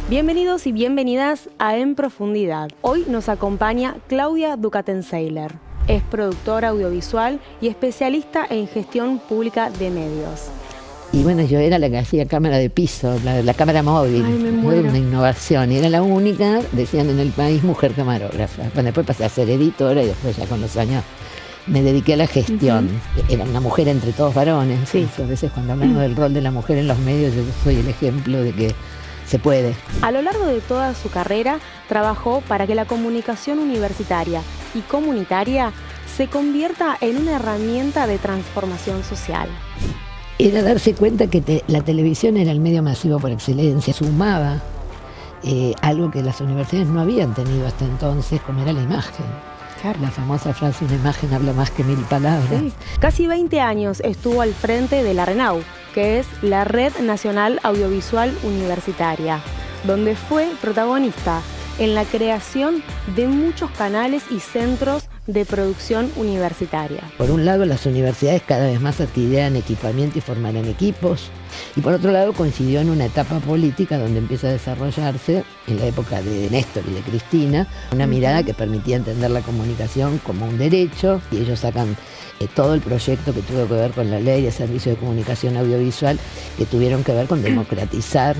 Bienvenidos y bienvenidas a En Profundidad. Hoy nos acompaña Claudia Ducaten-Seiler. Es productora audiovisual y especialista en gestión pública de medios. Y bueno, yo era la que hacía cámara de piso, la cámara móvil. Ay, me Fue muero. una innovación. Y era la única, decían en el país, mujer camarógrafa. Bueno, después pasé a ser editora y después ya con los años me dediqué a la gestión. Era una mujer entre todos varones. Sí. A veces cuando hablamos del rol de la mujer en los medios, yo soy el ejemplo de que se puede. A lo largo de toda su carrera, trabajó para que la comunicación universitaria y comunitaria se convierta en una herramienta de transformación social. Era darse cuenta que la televisión era el medio masivo por excelencia. Sumaba algo que las universidades no habían tenido hasta entonces, como era la imagen. Claro. La famosa frase, una imagen habla más que 1000 palabras. Sí. Casi 20 años estuvo al frente de la RENAU, que es la Red Nacional Audiovisual Universitaria, donde fue protagonista en la creación de muchos canales y centros de producción universitaria. Por un lado, las universidades cada vez más adquirían equipamiento y formaran equipos. Y por otro lado, coincidió en una etapa política donde empieza a desarrollarse, en la época de Néstor y de Cristina, una mirada que permitía entender la comunicación como un derecho. Y ellos sacan todo el proyecto que tuvo que ver con la ley de servicio de comunicación audiovisual, que tuvieron que ver con democratizar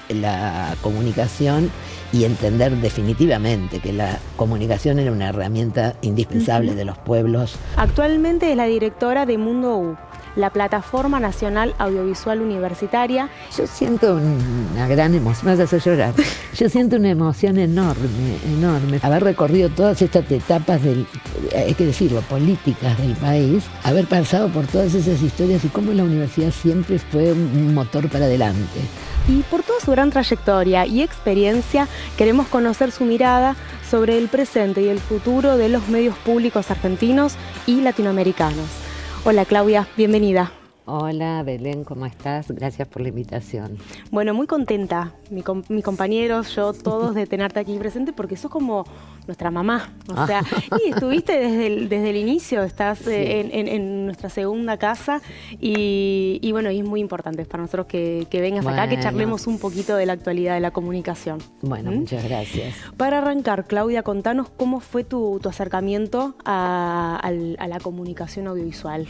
la comunicación y entender definitivamente que la comunicación era una herramienta indispensable de los pueblos. Actualmente es la directora de Mundo U, la Plataforma Nacional Audiovisual Universitaria. Yo siento una gran emoción, me vas a hacer llorar. Yo siento una emoción enorme, enorme. Haber recorrido todas estas etapas, hay que decirlo, políticas del país, haber pasado por todas esas historias y cómo la universidad siempre fue un motor para adelante. Y por toda su gran trayectoria y experiencia, queremos conocer su mirada sobre el presente y el futuro de los medios públicos argentinos y latinoamericanos. Hola Claudia, bienvenida. Hola Belén, ¿cómo estás? Gracias por la invitación. Bueno, muy contenta, mis compañeros, yo, todos de tenerte aquí presente porque sos como nuestra mamá. O sea, y estuviste desde el inicio, estás Sí. en nuestra segunda casa y bueno, y es muy importante para nosotros que vengas acá, que Bueno. charlemos un poquito de la actualidad de la comunicación. Bueno, muchas gracias. Para arrancar, Claudia, contanos cómo fue tu acercamiento a la comunicación audiovisual.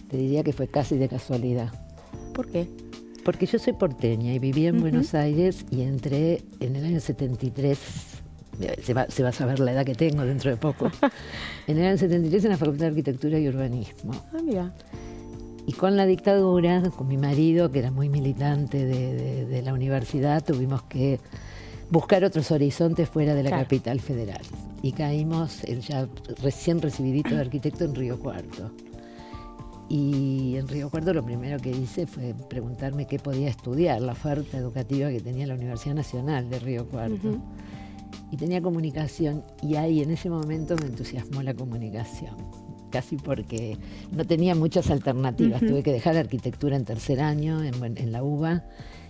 Te diría que fue casi de casualidad. ¿Por qué? Porque yo soy porteña y vivía en Buenos Aires y entré en el año 73, se va a saber la edad que tengo dentro de poco, en el año 73 en la Facultad de Arquitectura y Urbanismo. Ah, mira. Y con la dictadura, con mi marido, que era muy militante de la universidad, tuvimos que buscar otros horizontes fuera de la Claro. capital federal. Y caímos, él ya recién recibidito de arquitecto, en Río Cuarto. Y en Río Cuarto lo primero que hice fue preguntarme qué podía estudiar, la oferta educativa que tenía la Universidad Nacional de Río Cuarto. Y tenía comunicación, y ahí en ese momento me entusiasmó la comunicación, casi porque no tenía muchas alternativas. Tuve que dejar arquitectura en tercer año en la UBA,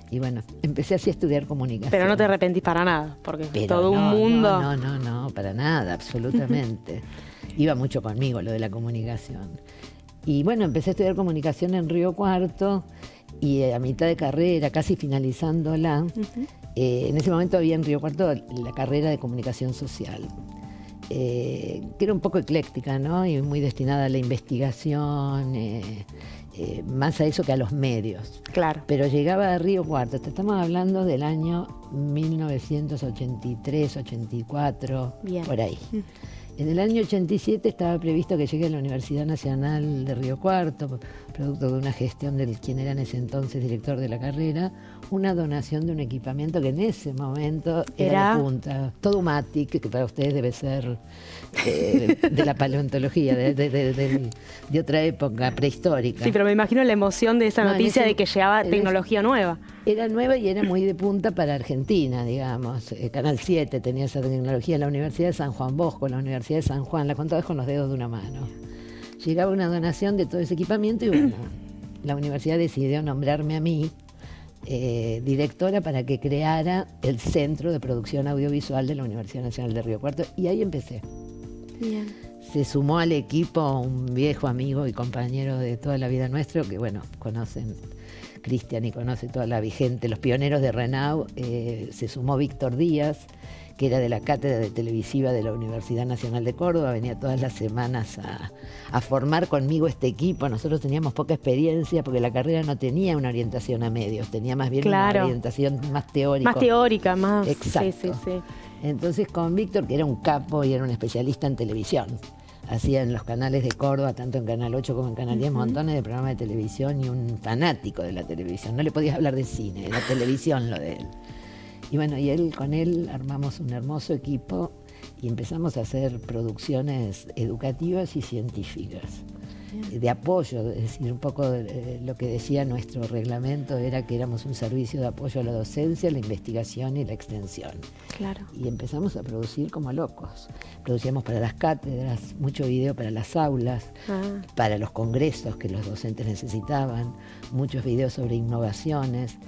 y bueno, empecé así a estudiar comunicación. Pero no te arrepentís para nada, porque es Pero todo un no, mundo. No, para nada, absolutamente. Iba mucho conmigo lo de la comunicación. Y bueno, empecé a estudiar comunicación en Río Cuarto y a mitad de carrera, casi finalizándola, en ese momento había en Río Cuarto la carrera de comunicación social, que era un poco ecléctica, ¿no? Y muy destinada a la investigación, más a eso que a los medios. Claro. Pero llegaba a Río Cuarto, estamos hablando del año 1983, 84, Bien. por ahí. En el año 87 estaba previsto que llegue a la Universidad Nacional de Río Cuarto, producto de una gestión de quien era en ese entonces director de la carrera, una donación de un equipamiento que en ese momento era de punta. Todo Matic, que para ustedes debe ser de la paleontología, de otra época, prehistórica. Sí, pero me imagino la emoción de esa No, noticia de que llegaba tecnología nueva. Era nueva y era muy de punta para Argentina, digamos. Canal 7 tenía esa tecnología, la Universidad de San Juan Bosco, la Universidad de San Juan, la contabas con los dedos de una mano. Llegaba una donación de todo ese equipamiento y bueno, la universidad decidió nombrarme a mí directora para que creara el Centro de Producción Audiovisual de la Universidad Nacional de Río Cuarto, y ahí empecé. Bien. Se sumó al equipo un viejo amigo y compañero de toda la vida nuestro, que bueno, conocen Cristian y conoce toda la vigente, los pioneros de Renaud, se sumó Víctor Díaz, que era de la cátedra de televisiva de la Universidad Nacional de Córdoba, venía todas las semanas a formar conmigo este equipo. Nosotros teníamos poca experiencia porque la carrera no tenía una orientación a medios, tenía más bien una orientación más teórica. Más teórica, más... Exacto. Sí. Entonces con Víctor, que era un capo y era un especialista en televisión, hacía en los canales de Córdoba, tanto en Canal 8 como en Canal 10, montones de programas de televisión, y un fanático de la televisión. No le podías hablar de cine, era televisión lo de él. Y bueno, con él armamos un hermoso equipo y empezamos a hacer producciones educativas y científicas, de apoyo, es decir, un poco lo que decía nuestro reglamento era que éramos un servicio de apoyo a la docencia, la investigación y la extensión. Claro. Y empezamos a producir como locos. Producíamos para las cátedras, mucho video para las aulas, para los congresos que los docentes necesitaban, muchos videos sobre innovaciones.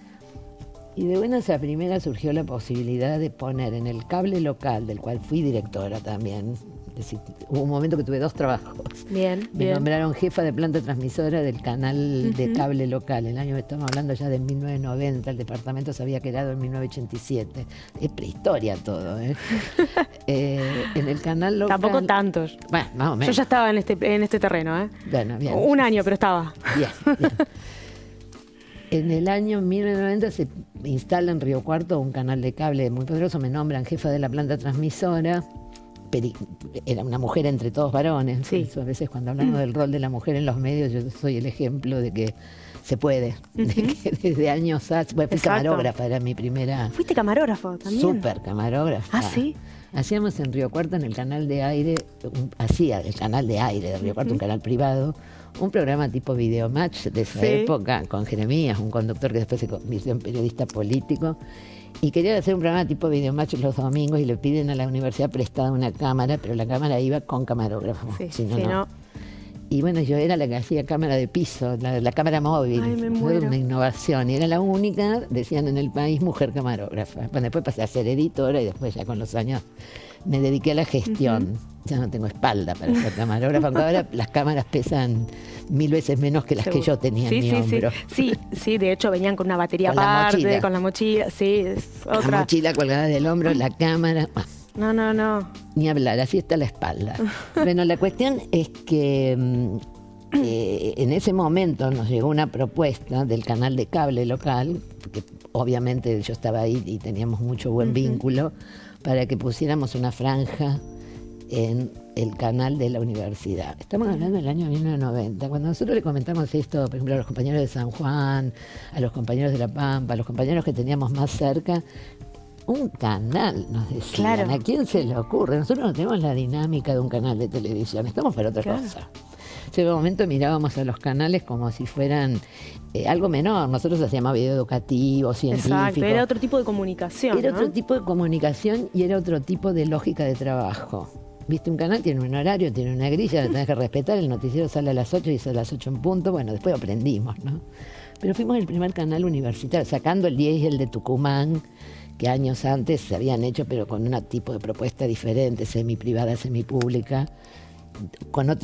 Y de buenas a primeras surgió la posibilidad de poner en el cable local, del cual fui directora también. Es decir, hubo un momento que tuve 2 trabajos. Me nombraron jefa de planta transmisora del canal de cable local. El año que estamos hablando ya de 1990, el departamento se había creado en 1987. Es prehistoria todo, ¿eh? En el canal local... Tampoco tantos. Bueno, más o menos. Yo ya estaba en este terreno, ¿eh? Bueno, bien. Un año, pero estaba. Bien. En el año 1990 se instala en Río Cuarto un canal de cable muy poderoso, me nombran jefa de la planta transmisora, era una mujer entre todos varones. Sí. Eso, a veces cuando hablamos del rol de la mujer en los medios, yo soy el ejemplo de que se puede, de que desde años fui camarógrafa, era mi primera... ¿Fuiste camarógrafo también? Súper camarógrafa. ¿Ah, sí? Hacíamos en Río Cuarto, en el canal de aire, hacía el canal de aire de Río Cuarto, un canal privado, un programa tipo Videomatch de esa época, con Jeremías, un conductor que después se convirtió en periodista político, y quería hacer un programa tipo Videomatch los domingos y le piden a la universidad prestada una cámara, pero la cámara iba con camarógrafo, si no. Y bueno, yo era la que hacía cámara de piso, la cámara móvil. Ay, me muero. Era una innovación. Y era la única, decían en el país, mujer camarógrafa. Bueno, después pasé a ser editora y después ya con los años me dediqué a la gestión. Ya no tengo espalda para ser camarógrafa, aunque ahora las cámaras pesan 1000 veces menos que las que yo tenía en mi hombro. Sí, de hecho venían con una batería aparte, con la mochila, otra. La mochila colgada del hombro, la cámara... No. Ni hablar, así está la espalda. Bueno, la cuestión es que en ese momento nos llegó una propuesta del canal de cable local, porque obviamente yo estaba ahí y teníamos mucho buen vínculo, para que pusiéramos una franja en el canal de la universidad. Estamos hablando del año 1990. Cuando nosotros le comentamos esto, por ejemplo, a los compañeros de San Juan, a los compañeros de La Pampa, a los compañeros que teníamos más cerca, un canal, nos decían. Claro. ¿A quién se le ocurre? Nosotros no tenemos la dinámica de un canal de televisión, estamos para otra cosa. En ese momento mirábamos a los canales como si fueran algo menor. Nosotros hacíamos video educativo, científico. Exacto, era otro tipo de comunicación. Era otro tipo de comunicación y era otro tipo de lógica de trabajo. Viste, un canal tiene un horario, tiene una grilla, la tenés que respetar, el noticiero sale a las 8 y sale a las 8 en punto. Bueno, después aprendimos, ¿no? Pero fuimos el primer canal universitario, sacando el 10 y el de Tucumán, que años antes se habían hecho, pero con un tipo de propuesta diferente, semi-privada, semi-pública, con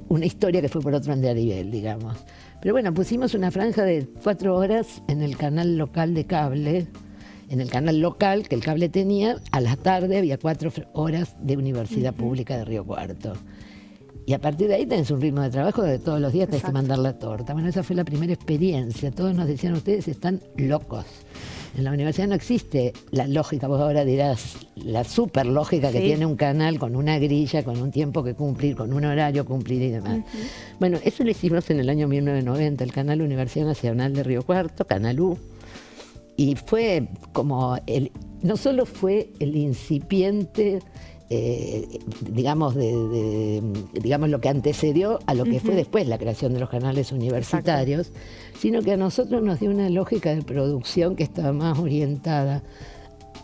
una historia que fue por otro andarivel, digamos. Pero bueno, pusimos una franja de 4 horas en el canal local de cable, en el canal local que el cable tenía. A la tarde había 4 horas de Universidad Pública de Río Cuarto. Y a partir de ahí tenés un ritmo de trabajo de todos los días tenés que mandar la torta. Bueno, esa fue la primera experiencia. Todos nos decían, ustedes están locos. En la universidad no existe la lógica, vos ahora dirás, la super lógica que tiene un canal con una grilla, con un tiempo que cumplir, con un horario cumplir y demás. Bueno, eso lo hicimos en el año 1990, el canal Universidad Nacional de Río Cuarto, Canal U, y fue como, no solo fue el incipiente, digamos lo que antecedió a lo que fue después la creación de los canales universitarios, sino que a nosotros nos dio una lógica de producción que estaba más orientada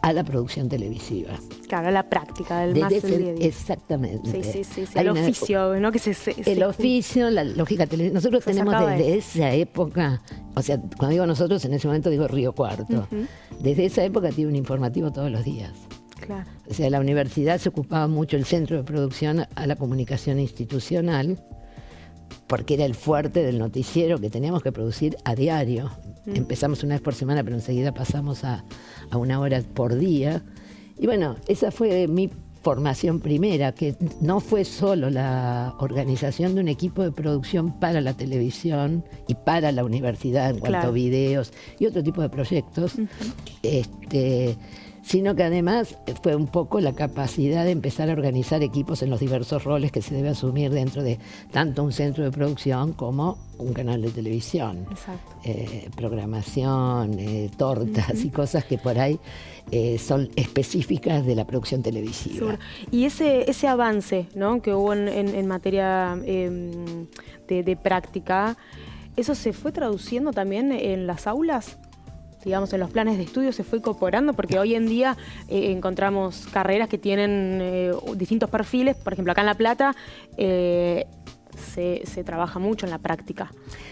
a la producción televisiva. Claro, a la práctica del más del día a día. Exactamente. Sí, al oficio, ¿no? El oficio, la lógica televisiva. Nosotros tenemos desde esa época, o sea, cuando digo nosotros, en ese momento digo Río Cuarto. Desde esa época tiene un informativo todos los días. Claro. O sea, la universidad se ocupaba mucho, el centro de producción, a la comunicación institucional, porque era el fuerte del noticiero que teníamos que producir a diario. Empezamos una vez por semana, pero enseguida pasamos a 1 hora por día. Y bueno, esa fue mi formación primera, que no fue solo la organización de un equipo de producción para la televisión y para la universidad en cuanto a videos y otro tipo de proyectos, sino que además fue un poco la capacidad de empezar a organizar equipos en los diversos roles que se debe asumir dentro de tanto un centro de producción como un canal de televisión. Programación, tortas y cosas que por ahí son específicas de la producción televisiva. Seguro. Y ese avance, ¿no?, que hubo en materia de práctica, ¿eso se fue traduciendo también en las aulas? Digamos, en los planes de estudio se fue incorporando, porque hoy en día encontramos carreras que tienen distintos perfiles. Por ejemplo, acá en La Plata se trabaja mucho en la práctica,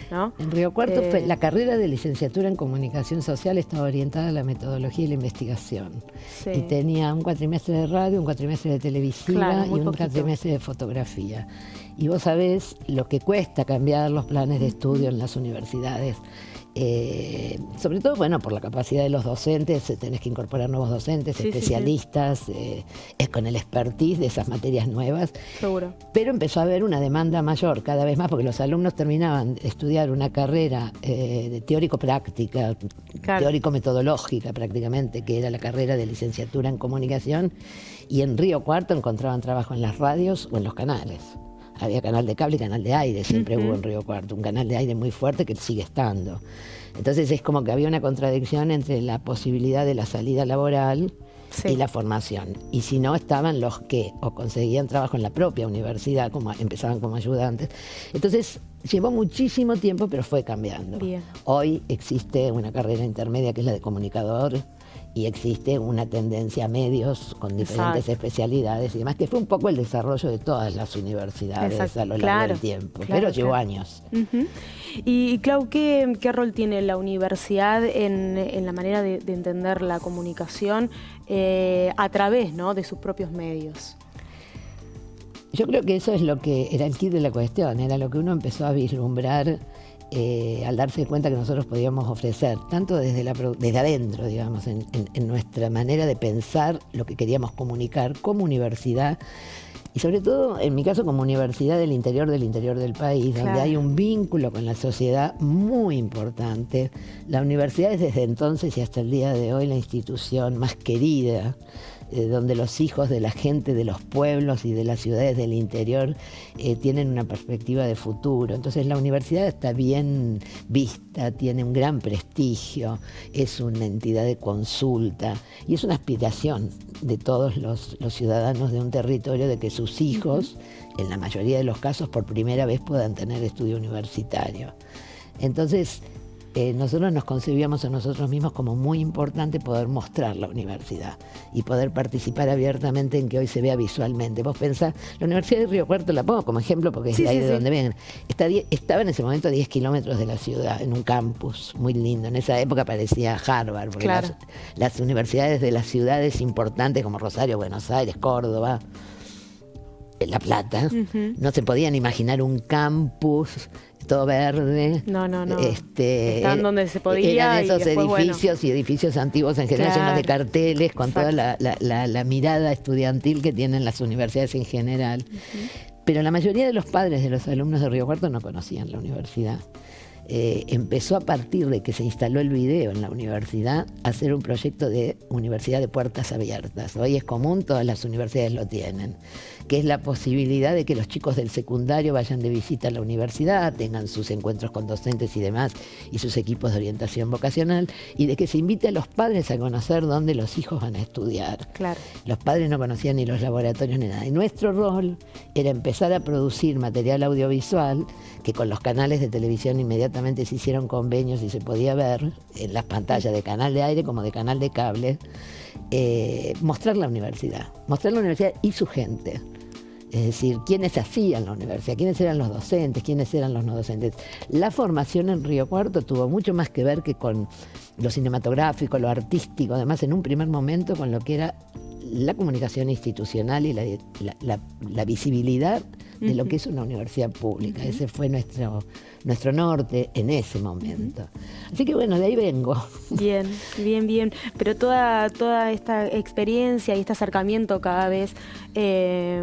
¿no? En Río Cuarto la carrera de licenciatura en comunicación social estaba orientada a la metodología y la investigación. Y tenía un cuatrimestre de radio, un cuatrimestre de televisiva y un cuatrimestre de fotografía. Y vos sabés lo que cuesta cambiar los planes de estudio en las universidades. Sobre todo, bueno, por la capacidad de los docentes, tenés que incorporar nuevos docentes, especialistas, con el expertise de esas materias nuevas. Seguro. Pero empezó a haber una demanda mayor cada vez más, porque los alumnos terminaban de estudiar una carrera de teórico-práctica, teórico-metodológica prácticamente, que era la carrera de licenciatura en comunicación, y en Río Cuarto encontraban trabajo en las radios o en los canales. Había canal de cable y canal de aire, siempre hubo en Río Cuarto, un canal de aire muy fuerte que sigue estando. Entonces es como que había una contradicción entre la posibilidad de la salida laboral y la formación. Y si no, estaban los que o conseguían trabajo en la propia universidad, como empezaban como ayudantes. Entonces llevó muchísimo tiempo, pero fue cambiando. Hoy existe una carrera intermedia que es la de comunicador, y existe una tendencia a medios con diferentes especialidades y demás, que fue un poco el desarrollo de todas las universidades a lo largo del tiempo, pero llevó años. Y Clau, ¿qué rol tiene la universidad en la manera de entender la comunicación a través, ¿no?, de sus propios medios? Yo creo que eso es lo que era el kit de la cuestión, era lo que uno empezó a vislumbrar al darse cuenta que nosotros podíamos ofrecer, tanto desde adentro, digamos, en nuestra manera de pensar lo que queríamos comunicar como universidad, y sobre todo, en mi caso, como universidad del interior del país, donde hay un vínculo con la sociedad muy importante. La universidad es desde entonces y hasta el día de hoy la institución más querida, donde los hijos de la gente de los pueblos y de las ciudades del interior tienen una perspectiva de futuro. Entonces la universidad está bien vista, tiene un gran prestigio, es una entidad de consulta y es una aspiración de todos los ciudadanos de un territorio de que sus hijos, en la mayoría de los casos, por primera vez puedan tener estudio universitario. Entonces, nosotros nos concebíamos a nosotros mismos como muy importante poder mostrar la universidad y poder participar abiertamente en que hoy se vea visualmente. Vos pensás, la Universidad de Río Cuarto la pongo como ejemplo porque es de ahí de donde ven. Estaba en ese momento a 10 kilómetros de la ciudad, en un campus muy lindo. En esa época parecía Harvard, porque las universidades de las ciudades importantes como Rosario, Buenos Aires, Córdoba, La Plata, no se podían imaginar un campus todo verde. No. Están donde se podía. Eran esos y después, edificios y edificios antiguos en general llenos de carteles, con toda la mirada estudiantil que tienen las universidades en general. Pero la mayoría de los padres de los alumnos de Río Cuarto no conocían la universidad. Empezó a partir de que se instaló el video en la universidad a hacer un proyecto de universidad de puertas abiertas. Hoy es común, todas las universidades lo tienen, que es la posibilidad de que los chicos del secundario vayan de visita a la universidad, tengan sus encuentros con docentes y demás, y sus equipos de orientación vocacional, y de que se invite a los padres a conocer dónde los hijos van a estudiar. Los padres no conocían ni los laboratorios ni nada. Y nuestro rol era empezar a producir material audiovisual que con los canales de televisión inmediatamente se hicieron convenios y se podía ver en las pantallas de canal de aire como de canal de cable, mostrar la universidad y su gente. Es decir, quiénes hacían la universidad, quiénes eran los docentes, quiénes eran los no docentes. La formación en Río Cuarto tuvo mucho más que ver que con lo cinematográfico, lo artístico, además en un primer momento con lo que era la comunicación institucional y la visibilidad de lo que es una universidad pública. Ese fue nuestro norte en ese momento. Así que bueno, de ahí vengo. Bien, bien, bien. Pero toda esta experiencia y este acercamiento cada vez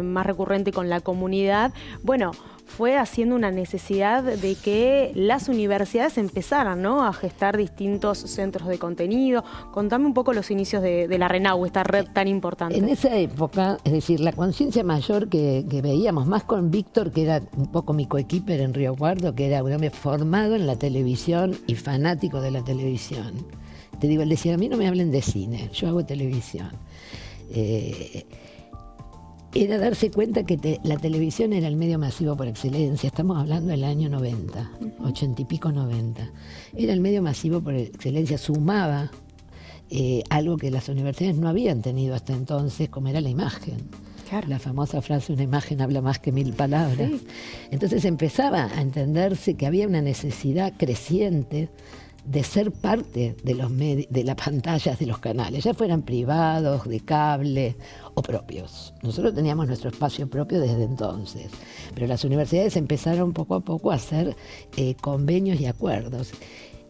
más recurrente con la comunidad, bueno, fue haciendo una necesidad de que las universidades empezaran, ¿no?, a gestar distintos centros de contenido. Contame un poco los inicios de la RENAU, esta red tan importante. En esa época, es decir, la conciencia mayor que veíamos, más con Víctor, que era un poco mi coequiper en Río Cuarto, que era un hombre formado en la televisión y fanático de la televisión. Te digo, él decía, a mí no me hablen de cine, yo hago televisión. Era darse cuenta que la televisión era el medio masivo por excelencia. Estamos hablando del año 90, 80 y pico 90. Era el medio masivo por excelencia, sumaba algo que las universidades no habían tenido hasta entonces, como era la imagen. Claro. La famosa frase, una imagen habla más que 1000 palabras. Sí. Entonces empezaba a entenderse que había una necesidad creciente de ser parte de de las pantallas de los canales, ya fueran privados, de cable o propios. Nosotros teníamos nuestro espacio propio desde entonces, pero las universidades empezaron poco a poco a hacer convenios y acuerdos.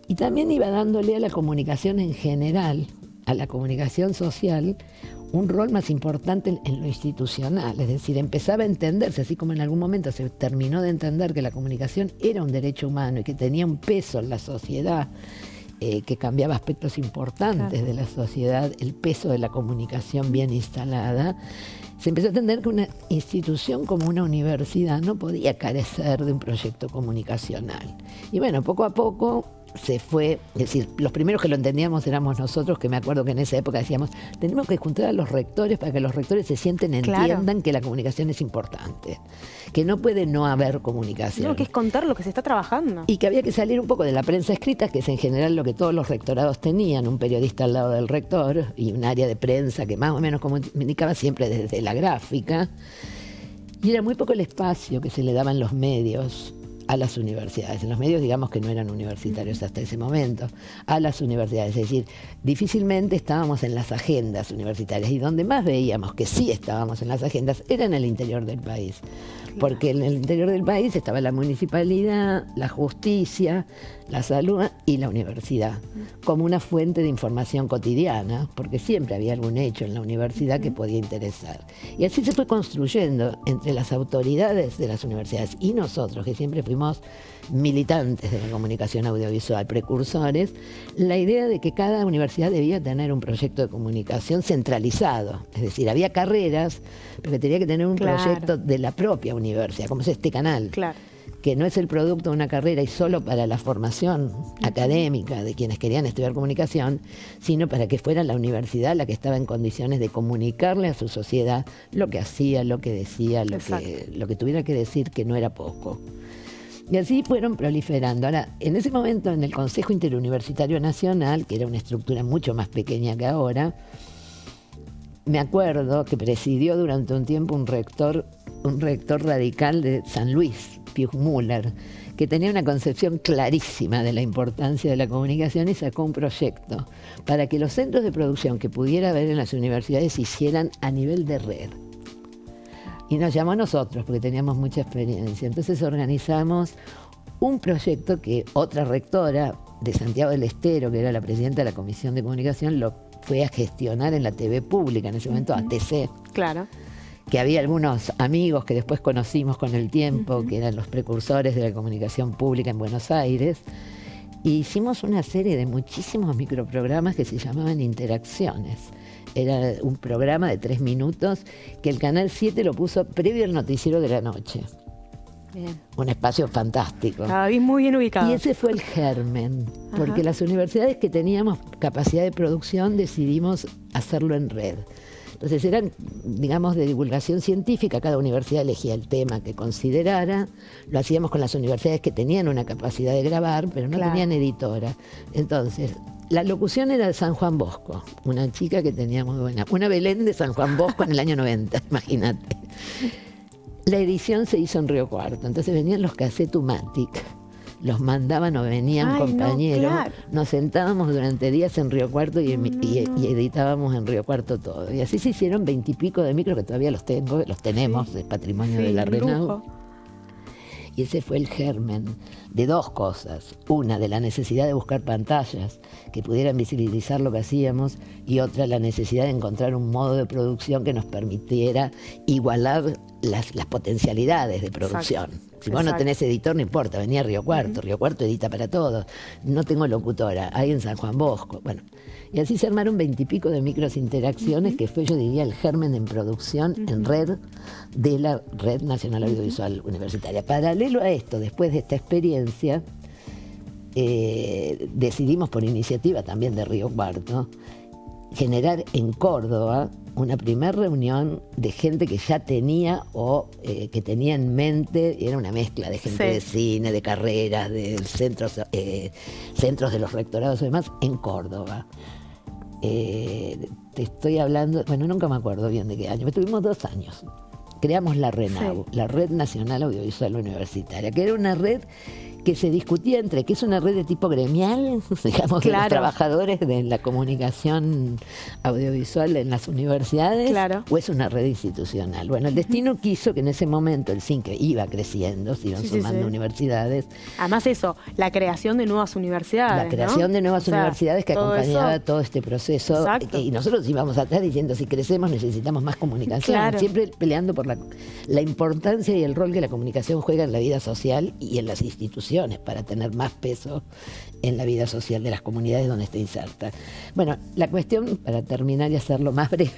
Y también iba dándole a la comunicación en general, a la comunicación social, un rol más importante en lo institucional, es decir, empezaba a entenderse, así como en algún momento se terminó de entender que la comunicación era un derecho humano y que tenía un peso en la sociedad, que cambiaba aspectos importantes de la sociedad, el peso de la comunicación bien instalada. Se empezó a entender que una institución como una universidad no podía carecer de un proyecto comunicacional. Y bueno, poco a poco se fue, es decir, los primeros que lo entendíamos éramos nosotros, que me acuerdo que en esa época decíamos, tenemos que juntar a los rectores para que los rectores se sienten, entiendan que la comunicación es importante, que no puede no haber comunicación. No, que es contar lo que se está trabajando. Y que había que salir un poco de la prensa escrita, que es en general lo que todos los rectorados tenían, un periodista al lado del rector y un área de prensa que más o menos comunicaba siempre desde la gráfica. Y era muy poco el espacio que se le daba en los medios a las universidades, en los medios digamos que no eran universitarios hasta ese momento, a las universidades, es decir, difícilmente estábamos en las agendas universitarias y donde más veíamos que sí estábamos en las agendas era en el interior del país, porque en el interior del país estaba la municipalidad, la justicia, la salud y la universidad, como una fuente de información cotidiana, porque siempre había algún hecho en la universidad que podía interesar. Y así se fue construyendo entre las autoridades de las universidades y nosotros, que siempre fuimos militantes de la comunicación audiovisual, precursores, la idea de que cada universidad debía tener un proyecto de comunicación centralizado. Es decir, había carreras, pero que tenía que tener un proyecto de la propia universidad, como es este canal. Claro. Que no es el producto de una carrera y solo para la formación académica de quienes querían estudiar comunicación, sino para que fuera la universidad la que estaba en condiciones de comunicarle a su sociedad lo que hacía, lo que decía, lo que tuviera que decir, que no era poco. Y así fueron proliferando. Ahora, en ese momento, en el Consejo Interuniversitario Nacional, que era una estructura mucho más pequeña que ahora, me acuerdo que presidió durante un tiempo un rector radical de San Luis, Pius Müller, que tenía una concepción clarísima de la importancia de la comunicación y sacó un proyecto para que los centros de producción que pudiera haber en las universidades se hicieran a nivel de red. Y nos llamó a nosotros porque teníamos mucha experiencia. Entonces organizamos un proyecto que otra rectora de Santiago del Estero, que era la presidenta de la Comisión de Comunicación, lo fue a gestionar en la TV pública, en ese momento ATC. Claro. Que había algunos amigos que después conocimos con el tiempo, que eran los precursores de la comunicación pública en Buenos Aires. Y hicimos una serie de muchísimos microprogramas que se llamaban Interacciones. Era un programa de 3 minutos que el Canal 7 lo puso previo al noticiero de la noche. Bien. Un espacio fantástico. Estaba muy bien ubicado. Y ese fue el germen, porque las universidades que teníamos capacidad de producción decidimos hacerlo en red. Entonces eran, digamos, de divulgación científica, cada universidad elegía el tema que considerara, lo hacíamos con las universidades que tenían una capacidad de grabar, pero no tenían editora. Entonces, la locución era de San Juan Bosco, una chica que tenía muy buena, una Belén de San Juan Bosco en el año 90, imagínate. La edición se hizo en Río Cuarto, entonces venían los Cassetumatic, los mandaban o venían compañeros. No, claro. Nos sentábamos durante días en Río Cuarto y editábamos en Río Cuarto todo. Y así se hicieron 20 y pico de micros que todavía los tenemos, es patrimonio de la RENAU. Y ese fue el germen de dos cosas. Una, de la necesidad de buscar pantallas que pudieran visibilizar lo que hacíamos, y otra, la necesidad de encontrar un modo de producción que nos permitiera igualar las potencialidades de producción. Exacto. Si vos no tenés editor, no importa, venía a Río Cuarto. Río Cuarto edita para todos. No tengo locutora, hay en San Juan Bosco. Bueno, y así se armaron 20 y pico de micros interacciones, que fue, yo diría, el germen en producción en red de la Red Nacional Audiovisual Universitaria. Paralelo a esto, después de esta experiencia, decidimos, por iniciativa también de Río Cuarto, generar en Córdoba una primera reunión de gente que ya tenía o que tenía en mente, era una mezcla de gente de cine, de carreras, de centros de los rectorados y demás, en Córdoba. Te estoy hablando, bueno, nunca me acuerdo bien de qué año, pero tuvimos 2 años. Creamos la RENAU, la Red Nacional Audiovisual Universitaria, que era una red que se discutía entre que es una red de tipo gremial, digamos, de los trabajadores de la comunicación audiovisual en las universidades, o es una red institucional. Bueno, el destino quiso que en ese momento el CIN, que iba creciendo, se iban sumando universidades. Además eso, la creación de nuevas universidades. La creación de nuevas universidades que acompañaba todo este proceso. Y nosotros íbamos atrás diciendo, si crecemos necesitamos más comunicación. Siempre peleando por la importancia y el rol que la comunicación juega en la vida social y en las instituciones, para tener más peso en la vida social de las comunidades donde está inserta. Bueno, la cuestión, para terminar y hacerlo más breve,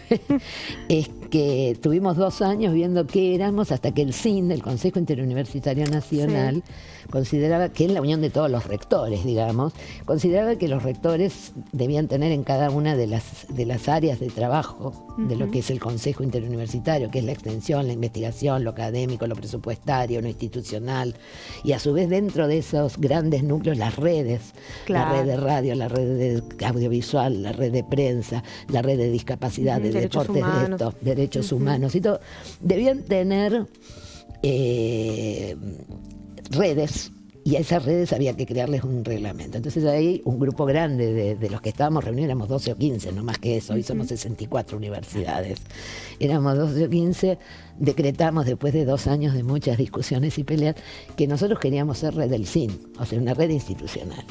es que tuvimos 2 años viendo qué éramos, hasta que el CIN, el Consejo Interuniversitario Nacional, consideraba que es la unión de todos los rectores, digamos, consideraba que los rectores debían tener en cada una de las áreas de trabajo de lo que es el Consejo Interuniversitario, que es la extensión, la investigación, lo académico, lo presupuestario, lo institucional, y a su vez dentro de esos grandes núcleos las redes, la red de radio, la red de audiovisual, la red de prensa, la red de discapacidad, de deportes, derechos humanos y todo, debían tener redes, y a esas redes había que crearles un reglamento. Entonces ahí un grupo grande de los que estábamos reunidos, éramos 12 o 15, no más que eso, hoy somos 64 universidades, éramos 12 o 15, decretamos después de 2 años de muchas discusiones y peleas que nosotros queríamos ser red del CIN, o sea, una red institucional.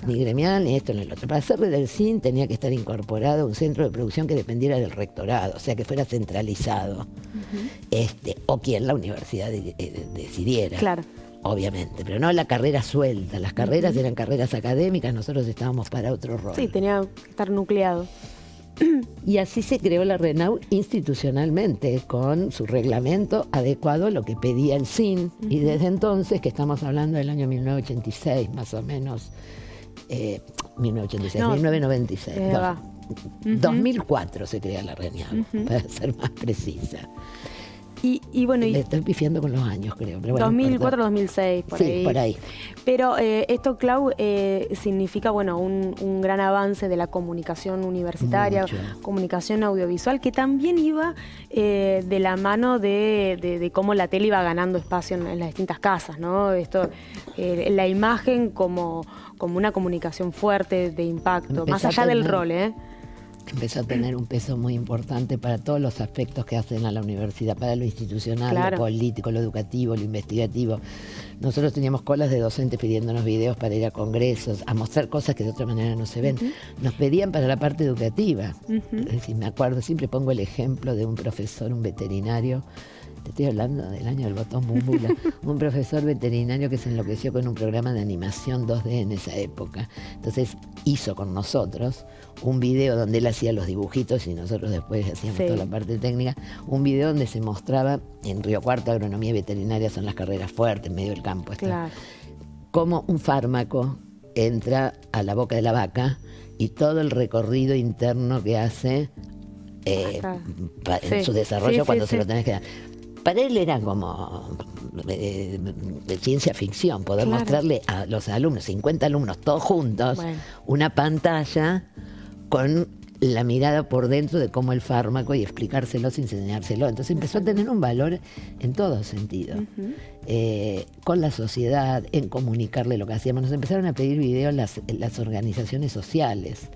Ni gremial, ni esto, ni lo otro. Para ser red del CIN tenía que estar incorporado un centro de producción que dependiera del rectorado, o sea, que fuera centralizado, o quien la universidad decidiera. Claro. Obviamente, pero no la carrera suelta. Las carreras eran carreras académicas, nosotros estábamos para otro rol. Sí, tenía que estar nucleado. Y así se creó la RENAU institucionalmente, con su reglamento adecuado a lo que pedía el CIN. Y desde entonces, que estamos hablando del año 1986, más o menos, 1996. 2004 se crea la RENAU, para ser más precisa. Y bueno, le estoy pifiando con los años, creo. Pero bueno, 2004, 2006, por ahí. Sí, por ahí. Pero esto, Clau, significa, bueno, un gran avance de la comunicación universitaria, comunicación audiovisual, que también iba de la mano de cómo la tele iba ganando espacio en las distintas casas, ¿no? Esto, la imagen como una comunicación fuerte, de impacto, más allá del rol, Empezó a tener un peso muy importante para todos los aspectos que hacen a la universidad, para lo institucional, lo político, lo educativo, lo investigativo. Nosotros teníamos colas de docentes pidiéndonos videos para ir a congresos, a mostrar cosas que de otra manera no se ven. Nos pedían para la parte educativa. Es decir, me acuerdo, siempre pongo el ejemplo de un profesor, un veterinario. Te estoy hablando del año del botón búmbula. Un profesor veterinario que se enloqueció con un programa de animación 2D en esa época. Entonces hizo con nosotros un video donde él hacía los dibujitos y nosotros después hacíamos toda la parte técnica. Un video donde se mostraba en Río Cuarto, agronomía y veterinaria son las carreras fuertes, en medio del campo. Cómo un fármaco entra a la boca de la vaca y todo el recorrido interno que hace en su desarrollo cuando se lo tenés que dar. Para él era como de ciencia ficción, poder mostrarle a los alumnos, 50 alumnos todos juntos, una pantalla con la mirada por dentro de cómo el fármaco y explicárselo sin enseñárselo. Entonces empezó a tener un valor en todo sentido. Con la sociedad, en comunicarle lo que hacíamos. Nos empezaron a pedir videos las organizaciones sociales.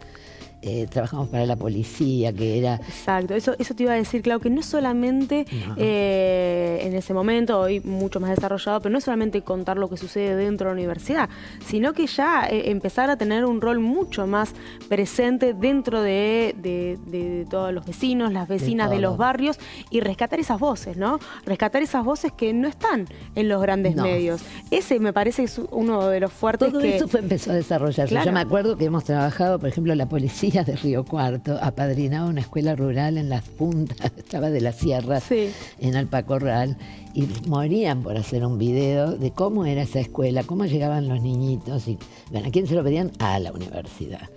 Trabajamos para la policía, que era... Exacto, eso te iba a decir, Clau, que no solamente en ese momento, hoy mucho más desarrollado, pero no solamente contar lo que sucede dentro de la universidad, sino que ya empezar a tener un rol mucho más presente dentro de todos los vecinos, las vecinas de los barrios, y rescatar esas voces, ¿no? Rescatar esas voces que no están en los grandes medios. Ese me parece es uno de los fuertes. Todo eso empezó a desarrollarse. Claro. Yo me acuerdo que hemos trabajado, por ejemplo, la policía de Río Cuarto apadrinaba una escuela rural en las puntas, estaba de las sierras, en Alpacorral, y morían por hacer un video de cómo era esa escuela, cómo llegaban los niñitos, y bueno, ¿a quién se lo pedían? A la universidad.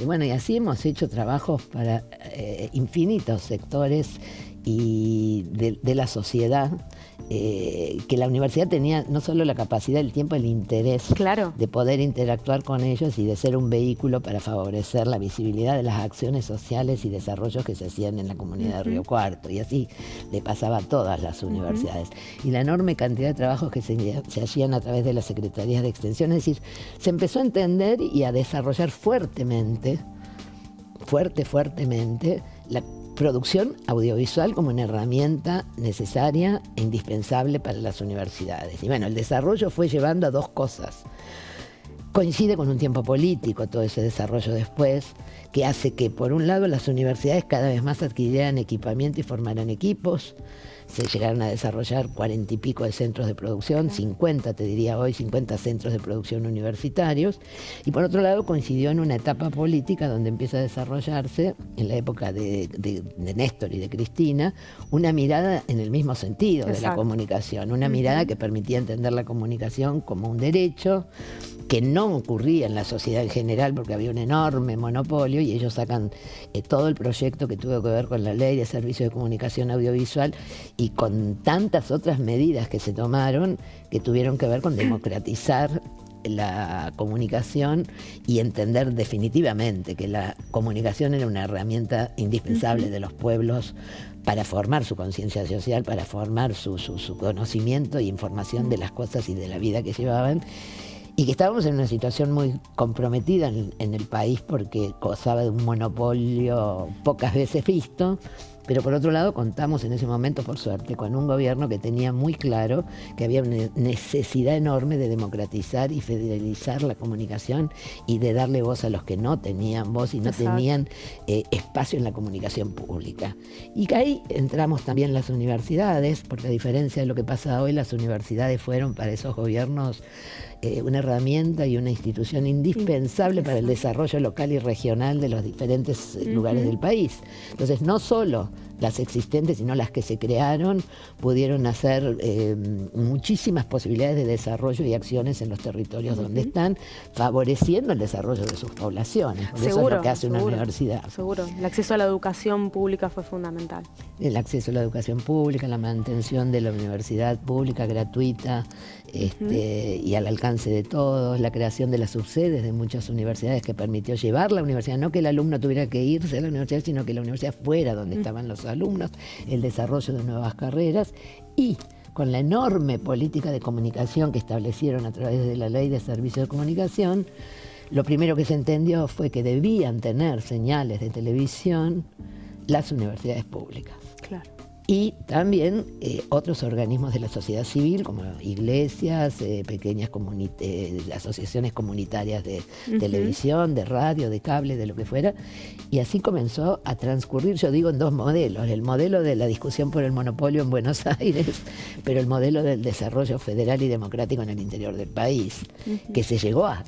Bueno, y así hemos hecho trabajos para infinitos sectores y de la sociedad, que la universidad tenía no solo la capacidad, el tiempo, el interés de poder interactuar con ellos y de ser un vehículo para favorecer la visibilidad de las acciones sociales y desarrollos que se hacían en la comunidad de Río Cuarto, y así le pasaba a todas las universidades. Y la enorme cantidad de trabajos que se hacían a través de las secretarías de extensión, es decir, se empezó a entender y a desarrollar fuertemente la producción audiovisual como una herramienta necesaria e indispensable para las universidades. Y bueno, el desarrollo fue llevando a dos cosas. Coincide con un tiempo político todo ese desarrollo después, que hace que, por un lado, las universidades cada vez más adquirieran equipamiento y formaran equipos. Se llegaron a desarrollar 40 y pico de centros de producción, 50 te diría hoy, 50 centros de producción universitarios. Y por otro lado coincidió en una etapa política donde empieza a desarrollarse, en la época de Néstor y de Cristina, una mirada en el mismo sentido de la comunicación, una mirada que permitía entender la comunicación como un derecho, que no ocurría en la sociedad en general porque había un enorme monopolio, y ellos sacan todo el proyecto que tuvo que ver con la ley de servicios de comunicación audiovisual y con tantas otras medidas que se tomaron que tuvieron que ver con democratizar la comunicación y entender definitivamente que la comunicación era una herramienta indispensable de los pueblos para formar su conciencia social, para formar su conocimiento e información de las cosas y de la vida que llevaban. Y que estábamos en una situación muy comprometida en el país porque gozaba de un monopolio pocas veces visto, pero por otro lado contamos en ese momento, por suerte, con un gobierno que tenía muy claro que había una necesidad enorme de democratizar y federalizar la comunicación y de darle voz a los que no tenían voz y no tenían espacio en la comunicación pública. Y que ahí entramos también las universidades, porque a diferencia de lo que pasa hoy, las universidades fueron para esos gobiernos una herramienta y una institución indispensable para el desarrollo local y regional de los diferentes lugares del país. Entonces, no solo las existentes, sino las que se crearon, pudieron hacer muchísimas posibilidades de desarrollo y acciones en los territorios donde están, favoreciendo el desarrollo de sus poblaciones. Porque eso es lo que hace una universidad. Seguro. El acceso a la educación pública fue fundamental. El acceso a la educación pública, la mantención de la universidad pública gratuita y al alcance de todos, la creación de las subsedes de muchas universidades que permitió llevar la universidad, no que el alumno tuviera que irse a la universidad, sino que la universidad fuera donde estaban los alumnos, el desarrollo de nuevas carreras, y con la enorme política de comunicación que establecieron a través de la Ley de Servicios de Comunicación, lo primero que se entendió fue que debían tener señales de televisión las universidades públicas. Claro. Y también otros organismos de la sociedad civil, como iglesias, pequeñas asociaciones comunitarias de televisión, de radio, de cable, de lo que fuera. Y así comenzó a transcurrir, yo digo, en dos modelos. El modelo de la discusión por el monopolio en Buenos Aires, pero el modelo del desarrollo federal y democrático en el interior del país, que se llegó a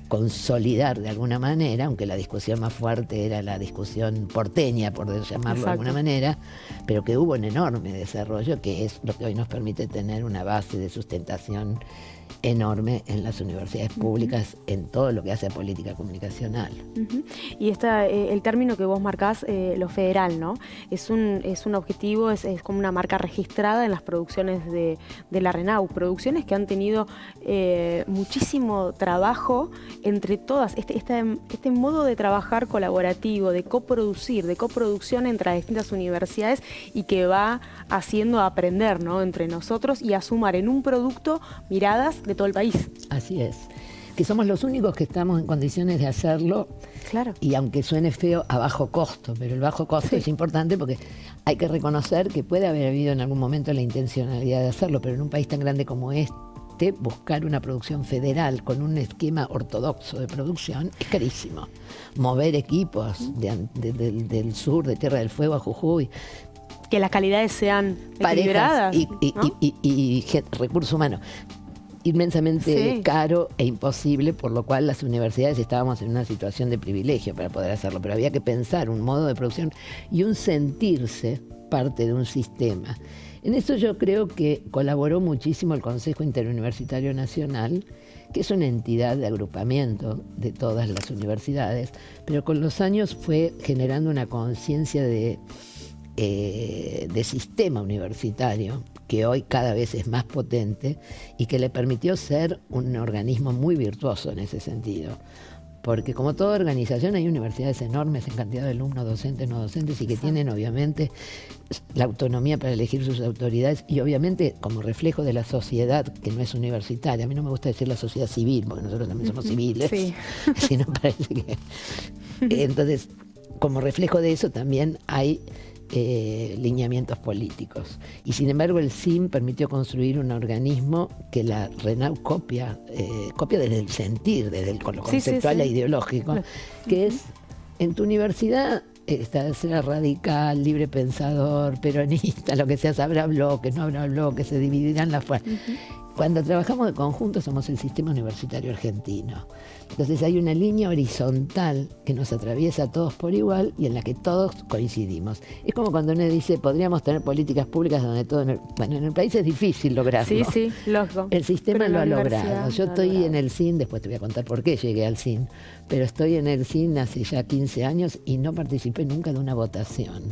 consolidar de alguna manera, aunque la discusión más fuerte era la discusión porteña, por llamarlo de alguna manera, pero que hubo un enorme desarrollo, que es lo que hoy nos permite tener una base de sustentación enorme en las universidades públicas, en todo lo que hace a política comunicacional. Y el término que vos marcás, lo federal, ¿no? Es un objetivo, es como una marca registrada en las producciones de la RENAU, producciones que han tenido muchísimo trabajo entre todas, este modo de trabajar colaborativo, de coproducción entre las distintas universidades y que va haciendo aprender, ¿no?, entre nosotros y a sumar en un producto miradas de todo el país. Así es, que somos los únicos que estamos en condiciones de hacerlo. Claro. Y aunque suene feo, a bajo costo, pero el bajo costo es importante porque hay que reconocer que puede haber habido en algún momento la intencionalidad de hacerlo, pero en un país tan grande como este, buscar una producción federal con un esquema ortodoxo de producción es carísimo. Mover equipos del sur, de Tierra del Fuego a Jujuy, que las calidades sean equilibradas y recursos humanos. Inmensamente caro e imposible, por lo cual las universidades estábamos en una situación de privilegio para poder hacerlo, pero había que pensar un modo de producción y un sentirse parte de un sistema. En eso yo creo que colaboró muchísimo el Consejo Interuniversitario Nacional, que es una entidad de agrupamiento de todas las universidades, pero con los años fue generando una conciencia de sistema universitario que hoy cada vez es más potente y que le permitió ser un organismo muy virtuoso en ese sentido. Porque como toda organización hay universidades enormes en cantidad de alumnos, docentes, no docentes, y que tienen obviamente la autonomía para elegir sus autoridades y obviamente como reflejo de la sociedad que no es universitaria. A mí no me gusta decir la sociedad civil, porque nosotros también somos civiles, sino parece que... Entonces, como reflejo de eso también hay lineamientos políticos. Y sin embargo el CIN permitió construir un organismo que la RENAU copia desde el sentir, desde lo conceptual e ideológico, que es, en tu universidad será radical, libre pensador, peronista, lo que sea, habrá bloques, no habrá bloques, se dividirán las fuerzas. Cuando trabajamos de conjunto somos el sistema universitario argentino. Entonces hay una línea horizontal que nos atraviesa a todos por igual y en la que todos coincidimos. Es como cuando uno dice, podríamos tener políticas públicas donde todo... en el país es difícil lograrlo. Sí, lógico. El sistema lo ha logrado. Yo estoy en el CIN, después te voy a contar por qué llegué al CIN, pero estoy en el CIN hace ya 15 años y no participé nunca de una votación.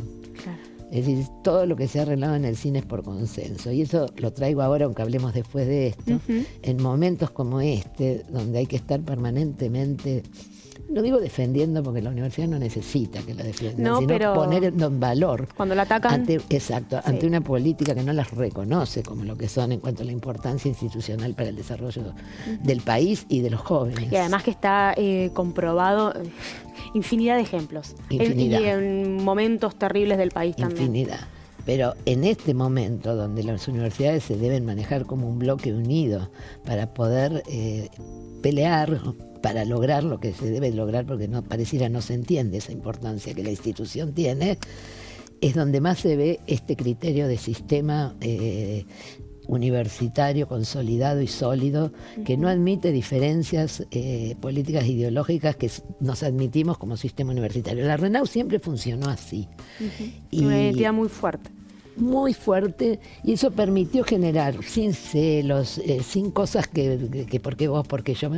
Claro. Es decir, todo lo que se ha arreglado en el cine es por consenso. Y eso lo traigo ahora, aunque hablemos después de esto, en momentos como este, donde hay que estar permanentemente, no digo defendiendo porque la universidad no necesita que la defiendan, sino pero poniendo en valor. Cuando la atacan. Ante una política que no las reconoce como lo que son en cuanto a la importancia institucional para el desarrollo del país y de los jóvenes. Y además que está comprobado... Infinidad de ejemplos. Y en momentos terribles del país también. Infinidad. Pero en este momento, donde las universidades se deben manejar como un bloque unido para poder pelear, para lograr lo que se debe lograr, porque pareciera no se entiende esa importancia que la institución tiene, es donde más se ve este criterio de sistema universitario consolidado y sólido, que no admite diferencias políticas e ideológicas que nos admitimos como sistema universitario. La RENAU siempre funcionó así. Una identidad muy fuerte. Muy fuerte, y eso permitió generar, sin celos, sin cosas que por qué vos, por qué yo,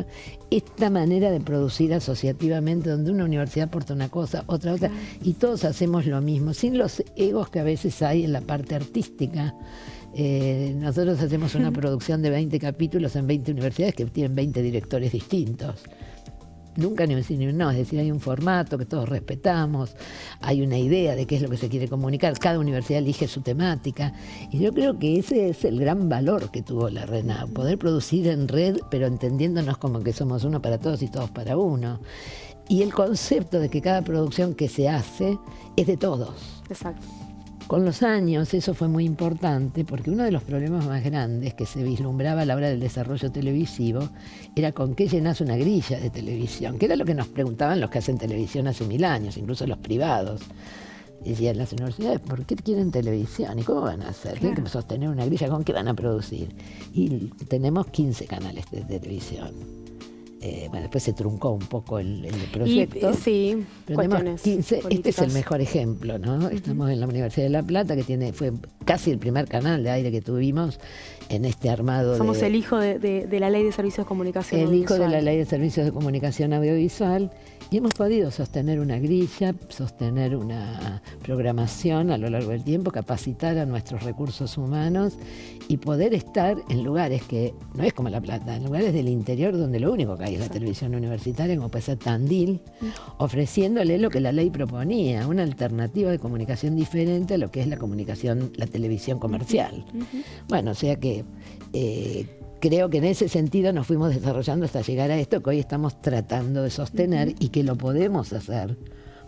esta manera de producir asociativamente, donde una universidad aporta una cosa, otra, y todos hacemos lo mismo, sin los egos que a veces hay en la parte artística. Nosotros hacemos una producción de 20 capítulos en 20 universidades que tienen 20 directores distintos. Nunca ni un sí ni un no, es decir, hay un formato que todos respetamos, hay una idea de qué es lo que se quiere comunicar, cada universidad elige su temática, y yo creo que ese es el gran valor que tuvo la RENAU, poder producir en red, pero entendiéndonos como que somos uno para todos y todos para uno. Y el concepto de que cada producción que se hace es de todos. Exacto. Con los años eso fue muy importante porque uno de los problemas más grandes que se vislumbraba a la hora del desarrollo televisivo era con qué llenás una grilla de televisión, que era lo que nos preguntaban los que hacen televisión hace 1000 años, incluso los privados. Decían las universidades, ¿por qué quieren televisión? ¿Y cómo van a hacer? Tienen que sostener una grilla, ¿con qué van a producir? Y tenemos 15 canales de televisión. Después se truncó un poco el proyecto. Sí, pero tenemos 15, este es el mejor ejemplo, ¿no? Estamos en la Universidad de La Plata, que fue casi el primer canal de aire que tuvimos en este armado. Somos el hijo de la Ley de Servicios de Comunicación Audiovisual. El hijo de la Ley de Servicios de Comunicación Audiovisual, y hemos podido sostener una grilla, sostener una programación a lo largo del tiempo, capacitar a nuestros recursos humanos y poder estar en lugares que, no es como La Plata, en lugares del interior donde lo único que hay es la televisión universitaria, como puede ser Tandil, ofreciéndole lo que la ley proponía, una alternativa de comunicación diferente a lo que es la comunicación, la televisión comercial. Bueno, o sea que creo que en ese sentido nos fuimos desarrollando hasta llegar a esto que hoy estamos tratando de sostener y que lo podemos hacer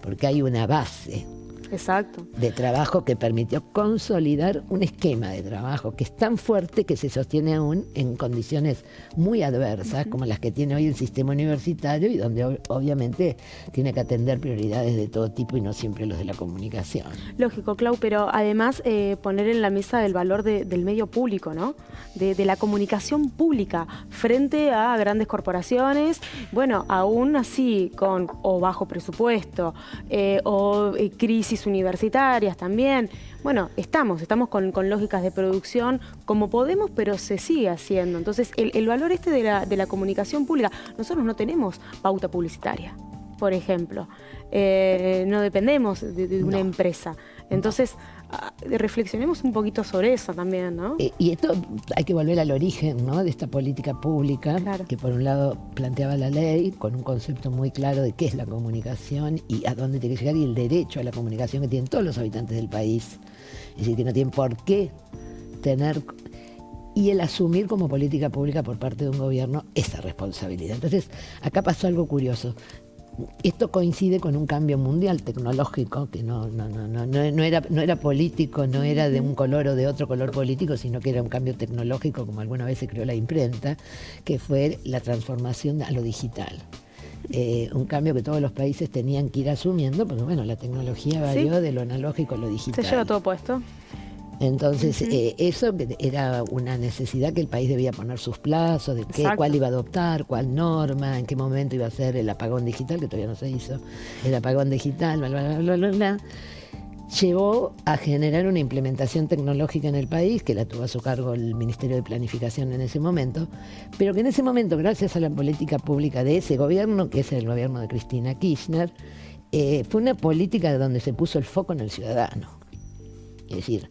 porque hay una base. Exacto. De trabajo que permitió consolidar un esquema de trabajo que es tan fuerte que se sostiene aún en condiciones muy adversas como las que tiene hoy el sistema universitario y donde obviamente tiene que atender prioridades de todo tipo y no siempre los de la comunicación. Lógico, Clau, pero además poner en la mesa el valor del medio público, ¿no? De la comunicación pública frente a grandes corporaciones, bueno, aún así con o bajo presupuesto o crisis universitarias también. Bueno, estamos con lógicas de producción como podemos, pero se sigue haciendo. Entonces, el valor de la comunicación pública, nosotros no tenemos pauta publicitaria, por ejemplo. No dependemos de una empresa. Entonces, reflexionemos un poquito sobre eso también, ¿no? Y esto hay que volver al origen, ¿no?, de esta política pública, claro, que por un lado planteaba la ley con un concepto muy claro de qué es la comunicación y a dónde tiene que llegar y el derecho a la comunicación que tienen todos los habitantes del país. Es decir, que no tienen por qué tener... Y el asumir como política pública por parte de un gobierno esa responsabilidad. Entonces, acá pasó algo curioso. Esto coincide con un cambio mundial tecnológico que no era político, no era de un color o de otro color político, sino que era un cambio tecnológico, como alguna vez se creó la imprenta, que fue la transformación a lo digital. Un cambio que todos los países tenían que ir asumiendo, porque bueno, la tecnología varió de lo analógico a lo digital. Se lleva todo puesto. Entonces, eso era una necesidad que el país debía poner sus plazos, de cuál iba a adoptar, cuál norma, en qué momento iba a ser el apagón digital, que todavía no se hizo, el apagón digital, bla, bla, bla, bla, bla. Llevó a generar una implementación tecnológica en el país, que la tuvo a su cargo el Ministerio de Planificación en ese momento, pero que en ese momento, gracias a la política pública de ese gobierno, que es el gobierno de Cristina Kirchner, fue una política donde se puso el foco en el ciudadano. Es decir,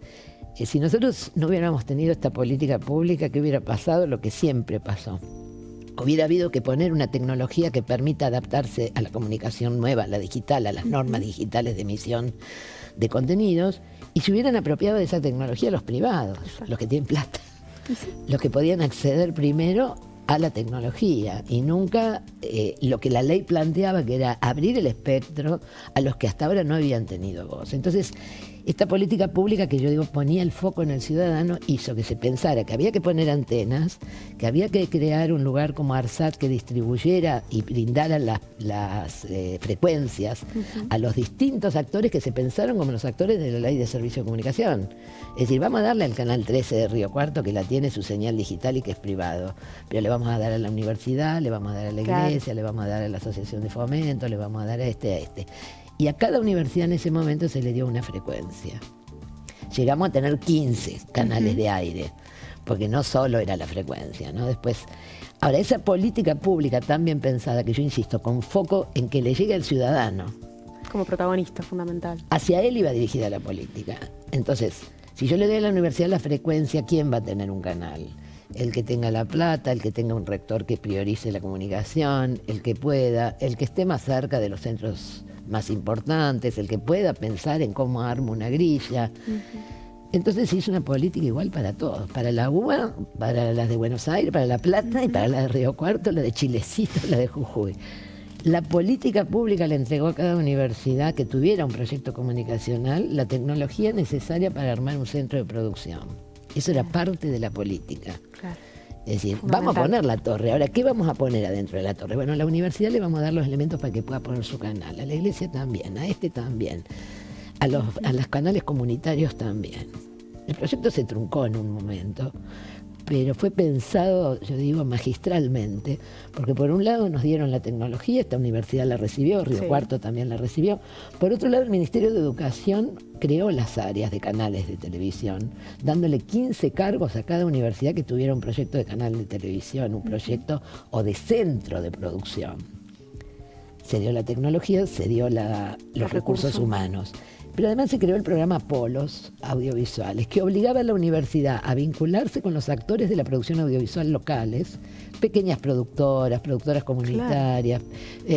si nosotros no hubiéramos tenido esta política pública, ¿qué hubiera pasado? Lo que siempre pasó. Hubiera habido que poner una tecnología que permita adaptarse a la comunicación nueva, la digital, a las normas digitales de emisión de contenidos, y se hubieran apropiado de esa tecnología los privados, los que tienen plata, los que podían acceder primero a la tecnología, y nunca lo que la ley planteaba, que era abrir el espectro a los que hasta ahora no habían tenido voz. Entonces, esta política pública que yo digo ponía el foco en el ciudadano hizo que se pensara que había que poner antenas, que había que crear un lugar como ARSAT que distribuyera y brindara las frecuencias a los distintos actores que se pensaron como los actores de la Ley de Servicio de Comunicación. Es decir, vamos a darle al Canal 13 de Río Cuarto, que la tiene su señal digital y que es privado, pero le vamos a dar a la universidad, le vamos a dar a la iglesia, le vamos a dar a la Asociación de Fomento, le vamos a dar a este. Y a cada universidad en ese momento se le dio una frecuencia. Llegamos a tener 15 canales de aire, porque no solo era la frecuencia, ¿no? Después, ahora, esa política pública tan bien pensada, que yo insisto, con foco en que le llegue al ciudadano. Como protagonista fundamental. Hacia él iba dirigida la política. Entonces, si yo le doy a la universidad la frecuencia, ¿quién va a tener un canal? El que tenga la plata, el que tenga un rector que priorice la comunicación, el que pueda, el que esté más cerca de los centros más importantes, el que pueda pensar en cómo arma una grilla. Entonces se hizo una política igual para todos, para la UBA, para las de Buenos Aires, para La Plata y para la de Río Cuarto, la de Chilecito, la de Jujuy. La política pública le entregó a cada universidad que tuviera un proyecto comunicacional la tecnología necesaria para armar un centro de producción. Eso era parte de la política. Claro. Es decir, vamos a poner la torre. Ahora, ¿qué vamos a poner adentro de la torre? Bueno, a la universidad le vamos a dar los elementos para que pueda poner su canal, a la iglesia también, a este también, a los canales comunitarios también. El proyecto se truncó en un momento, pero fue pensado, yo digo, magistralmente, porque por un lado nos dieron la tecnología, esta universidad la recibió, Río Cuarto también la recibió. Por otro lado, el Ministerio de Educación creó las áreas de canales de televisión, dándole 15 cargos a cada universidad que tuviera un proyecto de canal de televisión, un proyecto o de centro de producción. Se dio la tecnología, se dio los recursos humanos. Pero además se creó el programa Polos Audiovisuales, que obligaba a la universidad a vincularse con los actores de la producción audiovisual locales, pequeñas productoras comunitarias,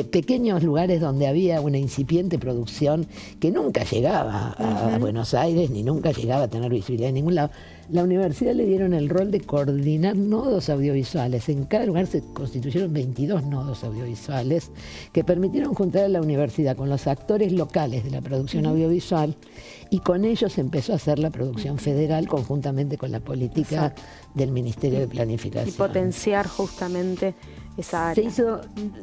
pequeños lugares donde había una incipiente producción que nunca llegaba a Buenos Aires, ni nunca llegaba a tener visibilidad en ningún lado. La universidad le dieron el rol de coordinar nodos audiovisuales. En cada lugar se constituyeron 22 nodos audiovisuales que permitieron juntar a la universidad con los actores locales de la producción audiovisual, y con ellos se empezó a hacer la producción federal conjuntamente con la política del Ministerio de Planificación. Y potenciar justamente esa área.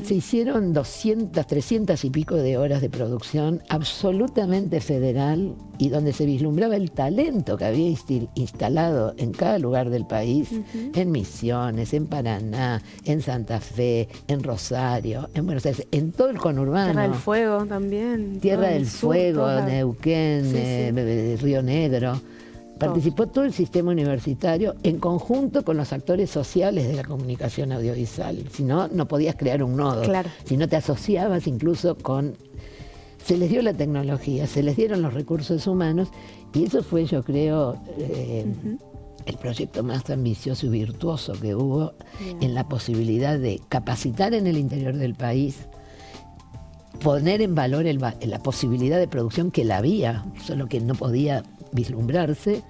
Se hicieron 200, 300 y pico de horas de producción absolutamente federal, y donde se vislumbraba el talento que había instalado en cada lugar del país, en Misiones, en Paraná, en Santa Fe, en Rosario, en Buenos Aires, en todo el conurbano. Tierra del Fuego también. Tierra del Fuego, Neuquén, Río Negro. Participó todo el sistema universitario en conjunto con los actores sociales de la comunicación audiovisual. Si no, no podías crear un nodo. Claro. Si no te asociabas incluso con... Se les dio la tecnología, se les dieron los recursos humanos, y eso fue, yo creo, el proyecto más ambicioso y virtuoso que hubo en la posibilidad de capacitar en el interior del país, poner en valor la posibilidad de producción que la había, solo que no podía vislumbrarse.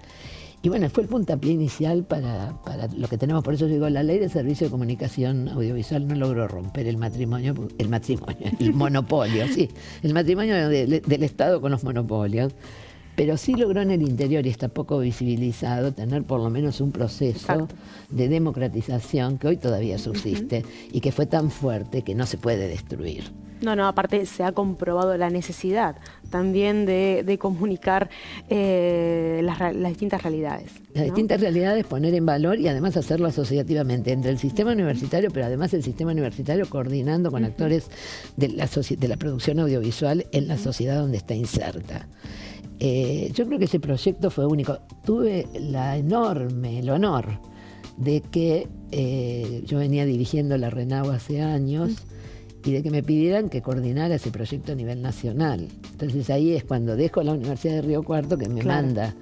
Y bueno, fue el puntapié inicial para lo que tenemos. Por eso digo, la ley de servicio de comunicación audiovisual no logró romper el monopolio, sí, el matrimonio del Estado con los monopolios, pero sí logró en el interior, y está poco visibilizado, tener por lo menos un proceso de democratización que hoy todavía subsiste y que fue tan fuerte que no se puede destruir. No, aparte se ha comprobado la necesidad también de comunicar las distintas realidades. Las distintas realidades, poner en valor y además hacerlo asociativamente entre el sistema universitario, pero además el sistema universitario coordinando con actores de la producción audiovisual en la sociedad donde está inserta. Yo creo que ese proyecto fue único. Tuve el honor de que yo venía dirigiendo la RENAU hace años, y de que me pidieran que coordinara ese proyecto a nivel nacional. Entonces ahí es cuando dejo la Universidad de Río Cuarto, que me manda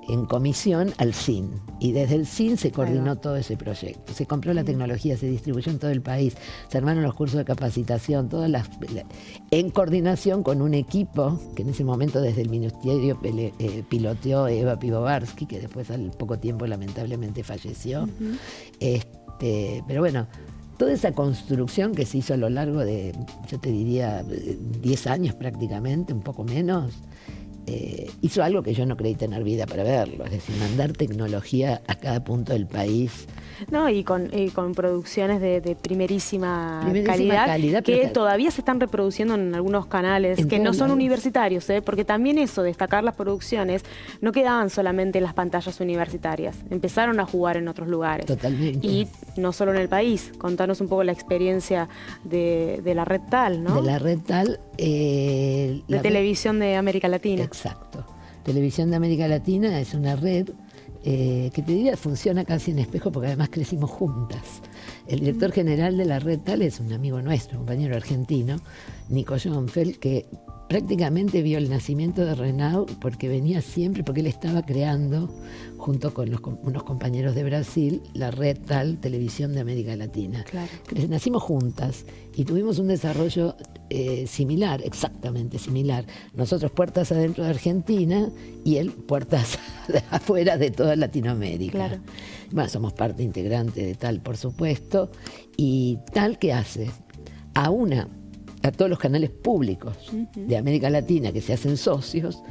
en comisión al CIN, y desde el CIN se coordinó todo ese proyecto. Se compró la tecnología, se distribuyó en todo el país, se armaron los cursos de capacitación, en coordinación con un equipo que en ese momento desde el Ministerio piloteó Eva Pivovarsky, que después al poco tiempo lamentablemente falleció. Pero bueno, toda esa construcción que se hizo a lo largo de, yo te diría, 10 años prácticamente, un poco menos, hizo algo que yo no creí tener vida para verlo, es decir, mandar tecnología a cada punto del país. No, y con producciones de primerísima calidad que todavía se están reproduciendo en algunos canales que no son universitarios, porque también eso, destacar las producciones, no quedaban solamente en las pantallas universitarias, empezaron a jugar en otros lugares. Totalmente. Y no solo en el país. Contanos un poco la experiencia de la Red Tal, ¿no? De la Red Tal. De Televisión de América Latina. Exacto. Televisión de América Latina es una red que te diría funciona casi en espejo, porque además crecimos juntas. El director general de la Red Tal es un amigo nuestro, un compañero argentino, Nico Schoenfeld, que prácticamente vio el nacimiento de RENAU porque venía siempre, porque él estaba creando, junto con unos compañeros de Brasil, la Red Tal Televisión de América Latina. Claro. Nacimos juntas y tuvimos un desarrollo similar, exactamente similar. Nosotros puertas adentro de Argentina y él puertas afuera de toda Latinoamérica. Claro. Bueno, somos parte integrante de Tal, por supuesto, y Tal, ¿qué hace? A todos los canales públicos de América Latina que se hacen socios,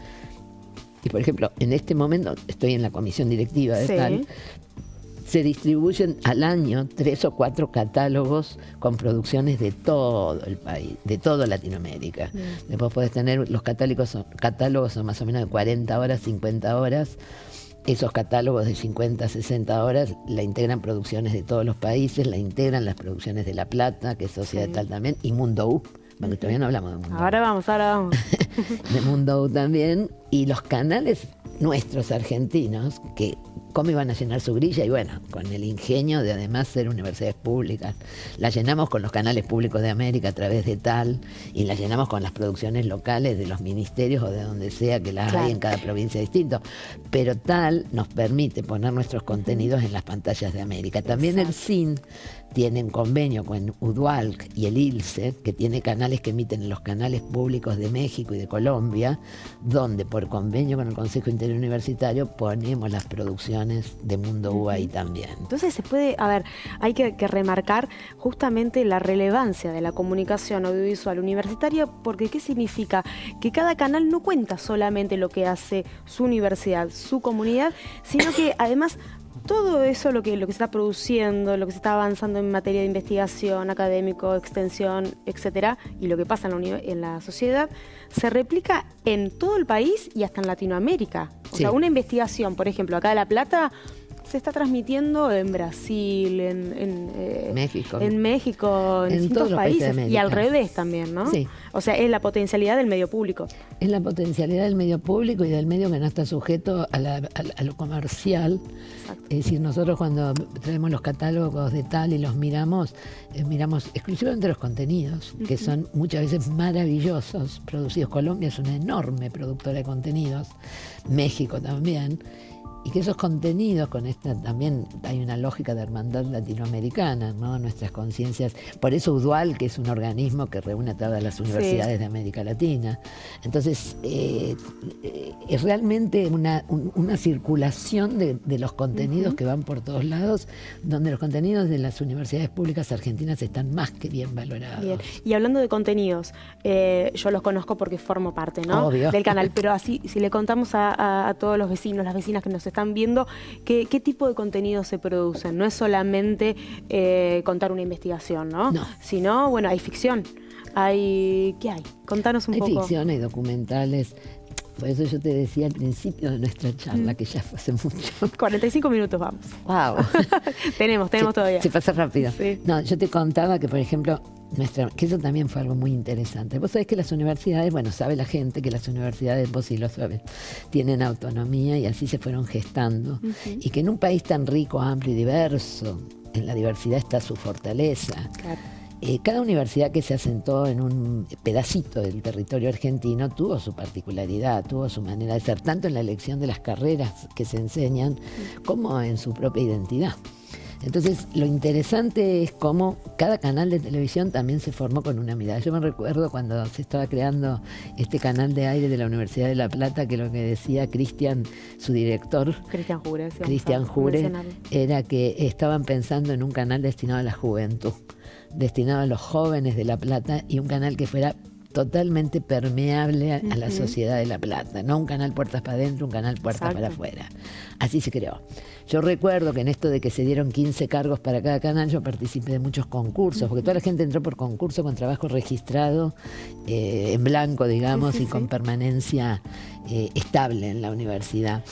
y por ejemplo, en este momento estoy en la comisión directiva de Tal, se distribuyen al año 3 o 4 catálogos con producciones de todo el país, de toda Latinoamérica. Después podés tener, los catálogos son más o menos de 40 horas, 50 horas, esos catálogos de 50, 60 horas la integran producciones de todos los países, la integran las producciones de La Plata, que es Sociedad Tal también, y Mundo U. Bueno, todavía no hablamos de Mundo U. Ahora vamos. De Mundo U también. Y los canales nuestros argentinos, que cómo iban a llenar su grilla, y bueno, con el ingenio de además ser universidades públicas, la llenamos con los canales públicos de América a través de Tal, y la llenamos con las producciones locales de los ministerios o de donde sea que las hay en cada provincia distinto. Pero Tal nos permite poner nuestros contenidos en las pantallas de América. También el CIN tiene un convenio con UDUALC y el ILSE, que tiene canales que emiten en los canales públicos de México y de Colombia, donde por convenio con el Consejo Interuniversitario ponemos las producciones de Mundo U ahí también. Entonces se puede, hay que remarcar justamente la relevancia de la comunicación audiovisual universitaria, porque ¿qué significa? Que cada canal no cuenta solamente lo que hace su universidad, su comunidad, sino que además todo eso, lo que se está produciendo, lo que se está avanzando en materia de investigación, académico, extensión, etcétera, y lo que pasa en la sociedad, se replica en todo el país y hasta en Latinoamérica. O sea, una investigación, por ejemplo, acá de La Plata, se está transmitiendo en Brasil, en México, en distintos países, y al revés también, ¿no? Sí. O sea, es la potencialidad del medio público. Es la potencialidad del medio público y del medio que no está sujeto a lo comercial. Exacto. Es decir, nosotros cuando traemos los catálogos de Tal y los miramos exclusivamente los contenidos, que son muchas veces maravillosos, producidos. Colombia es una enorme productora de contenidos, México también. Y que esos contenidos, con esta también hay una lógica de hermandad latinoamericana, ¿no? Nuestras conciencias. Por eso UDUAL, que es un organismo que reúne a todas las universidades de América Latina. Entonces, es realmente una circulación de los contenidos que van por todos lados, donde los contenidos de las universidades públicas argentinas están más que bien valorados. Bien. Y hablando de contenidos, yo los conozco porque formo parte, ¿no? Obvio. Del canal, pero así, si le contamos a todos los vecinos, las vecinas que nos están viendo, ¿qué tipo de contenidos se producen? No es solamente contar una investigación, ¿no? Sino, bueno, hay ficción. ¿Qué hay? Contanos un poco. Hay ficción, hay documentales. Por eso yo te decía al principio de nuestra charla, que ya fue hace mucho. 45 minutos vamos. Wow. tenemos todavía. Se pasa rápido. Sí. No, yo te contaba que, por ejemplo, que eso también fue algo muy interesante. Vos sabés que las universidades, bueno, sabe la gente que las universidades, vos sí lo sabés, tienen autonomía y así se fueron gestando. Y que en un país tan rico, amplio y diverso, en la diversidad está su fortaleza. Claro. Cada universidad que se asentó en un pedacito del territorio argentino tuvo su particularidad, tuvo su manera de ser, tanto en la elección de las carreras que se enseñan como en su propia identidad. Entonces, lo interesante es cómo cada canal de televisión también se formó con una mirada. Yo me recuerdo cuando se estaba creando este canal de aire de la Universidad de La Plata, que lo que decía Cristian, su director, Cristian Jure, era que estaban pensando en un canal destinado a la juventud, destinado a los jóvenes de La Plata, y un canal que fuera totalmente permeable a la sociedad de La Plata, no un canal puertas para adentro, un canal puertas para afuera. Así se creó. Yo recuerdo que en esto de que se dieron 15 cargos para cada canal, yo participé de muchos concursos, porque toda la gente entró por concurso con trabajo registrado, en blanco, digamos, y con permanencia estable en la universidad.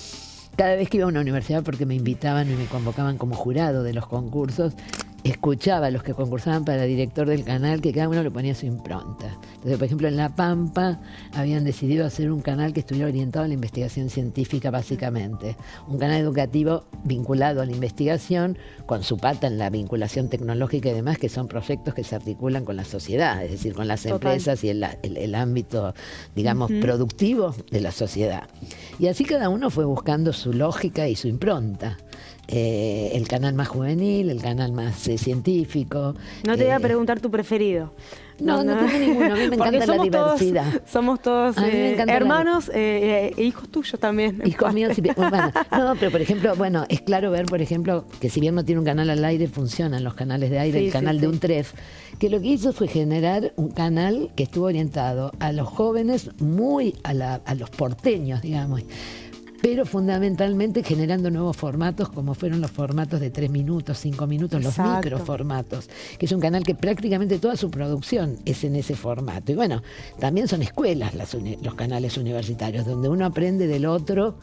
Cada vez que iba a una universidad, porque me invitaban y me convocaban como jurado de los concursos, escuchaba a los que concursaban para director del canal que cada uno le ponía su impronta. Entonces, por ejemplo, en La Pampa habían decidido hacer un canal que estuviera orientado a la investigación científica, básicamente. Un canal educativo vinculado a la investigación, con su pata en la vinculación tecnológica y demás, que son proyectos que se articulan con la sociedad, es decir, con las empresas y el ámbito, digamos, productivo de la sociedad. Y así cada uno fue buscando su lógica y su impronta. El canal más juvenil, el canal más científico. No te voy a preguntar tu preferido. No tengo ninguno, a mí me encanta la diversidad. Somos todos hermanos e hijos tuyos también. Hijos míos y bueno, no, pero por ejemplo, bueno, es claro ver, por ejemplo, que si bien no tiene un canal al aire, funcionan los canales de aire, el canal de UNTREF, que lo que hizo fue generar un canal que estuvo orientado a los jóvenes, muy a los porteños, digamos. pero fundamentalmente generando nuevos formatos, como fueron los formatos de 3 minutos, 5 minutos, los microformatos, que es un canal que prácticamente toda su producción es en ese formato. Y bueno, también son escuelas los canales universitarios, donde uno aprende del otro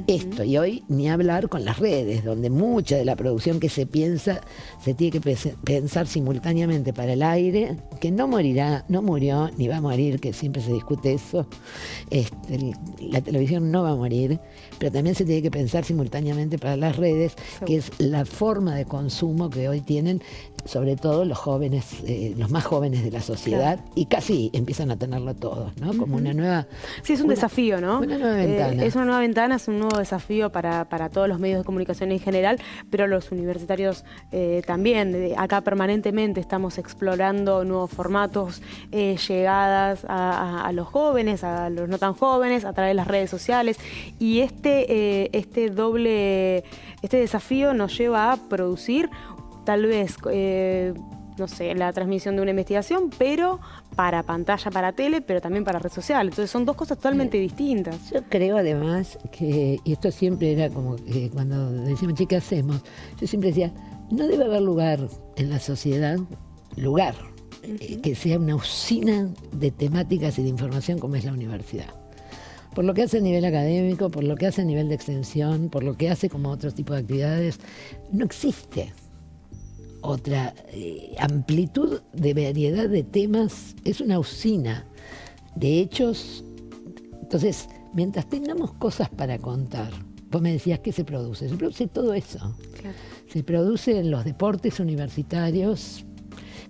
esto. Y hoy ni hablar con las redes, donde mucha de la producción que se piensa, se tiene que pensar simultáneamente para el aire, que no morirá, no murió, ni va a morir, que siempre se discute eso. La televisión no va a morir, pero también se tiene que pensar simultáneamente para las redes, que es la forma de consumo que hoy tienen, sobre todo los jóvenes, los más jóvenes de la sociedad, y casi empiezan a tenerlo todos, ¿no? Como una nueva... Sí, es un desafío, ¿no? Una nueva ventana. Es una nueva ventana, es un nuevo desafío para todos los medios de comunicación en general, pero los universitarios también. Acá permanentemente estamos explorando nuevos formatos, llegadas a los jóvenes, a los no tan jóvenes, a través de las redes sociales, y este desafío nos lleva a producir tal vez, no sé, la transmisión de una investigación, pero para pantalla, para tele, pero también para red social. Entonces son dos cosas totalmente distintas. Yo creo además que, y esto siempre era como que cuando decíamos, che, ¿qué hacemos? Yo siempre decía, no debe haber lugar en la sociedad, que sea una usina de temáticas y de información como es la universidad. Por lo que hace a nivel académico, por lo que hace a nivel de extensión, por lo que hace como otros tipos de actividades, no existe otra amplitud de variedad de temas, es una usina de hechos. Entonces, mientras tengamos cosas para contar, vos me decías, ¿qué se produce? Se produce todo eso. Claro. Se produce en los deportes universitarios,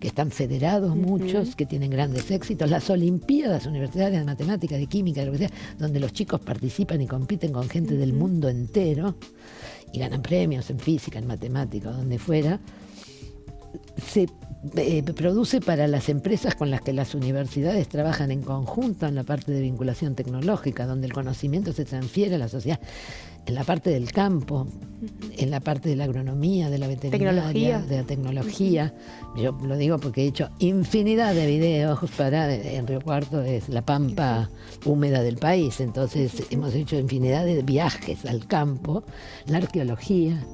que están federados muchos, que tienen grandes éxitos, las olimpiadas universitarias de matemática, de química, de lo que sea, donde los chicos participan y compiten con gente del mundo entero y ganan premios en física, en matemática, donde fuera. Se produce para las empresas con las que las universidades trabajan en conjunto en la parte de vinculación tecnológica, donde el conocimiento se transfiere a la sociedad, en la parte del campo, en la parte de la agronomía, de la veterinaria, de la tecnología. Yo lo digo porque he hecho infinidad de videos en Río Cuarto, es la pampa húmeda del país, entonces hemos hecho infinidad de viajes al campo, la arqueología,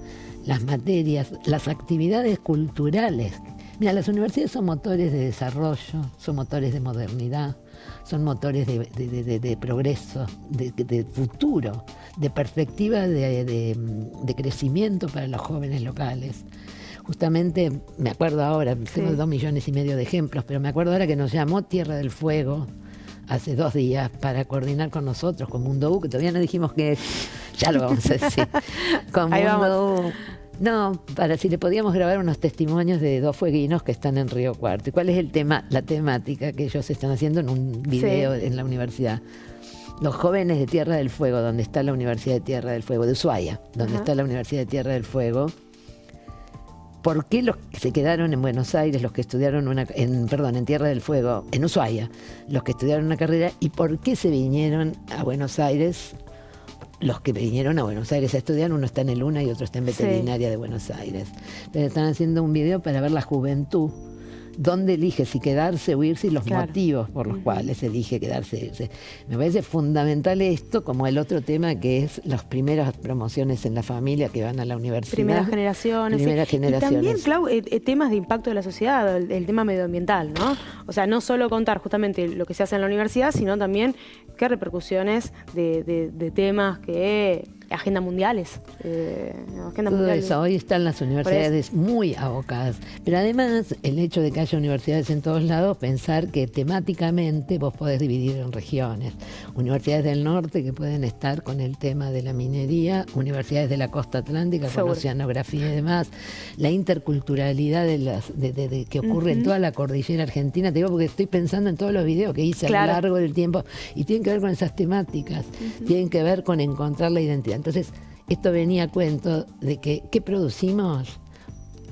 las materias, las actividades culturales. Mira, las universidades son motores de desarrollo, son motores de modernidad, son motores de progreso, de futuro, de perspectiva de crecimiento para los jóvenes locales. Justamente, me acuerdo ahora, tengo 2,5 millones de ejemplos, pero me acuerdo ahora que nos llamó Tierra del Fuego hace 2 días para coordinar con nosotros, con Mundo U, que todavía no dijimos que ya lo vamos a decir, con Mundo U. No, para si le podíamos grabar unos testimonios de 2 fueguinos que están en Río Cuarto. ¿Y cuál es el tema, la temática que ellos están haciendo en un video en la universidad? Los jóvenes de Tierra del Fuego, donde está la Universidad de Tierra del Fuego, de Ushuaia, donde está la Universidad de Tierra del Fuego. ¿Por qué los que se quedaron en Buenos Aires, los que estudiaron en Tierra del Fuego, en Ushuaia, los que estudiaron una carrera, y por qué se vinieron a Buenos Aires? Los que vinieron a Buenos Aires a estudiar, uno está en el UNA y otro está en veterinaria de Buenos Aires. Entonces están haciendo un video para ver la juventud, dónde elige si quedarse o irse y los motivos por los cuales elige quedarse o irse. Me parece fundamental esto, como el otro tema que es las primeras promociones en la familia que van a la universidad. Primeras generaciones. Y también, Clau, temas de impacto de la sociedad, el tema medioambiental, ¿no? O sea, no solo contar justamente lo que se hace en la universidad, sino también qué repercusiones de temas que... Agenda mundiales. Todo eso, hoy están las universidades muy abocadas. Pero además, el hecho de que haya universidades en todos lados, pensar que temáticamente vos podés dividir en regiones. Universidades del norte que pueden estar con el tema de la minería, universidades de la costa atlántica con oceanografía y demás. La interculturalidad que ocurre en toda la cordillera argentina, te digo porque estoy pensando en todos los videos que hice a lo largo del tiempo y tienen que ver con esas temáticas, tienen que ver con encontrar la identidad. Entonces, esto venía a cuento de que ¿qué producimos?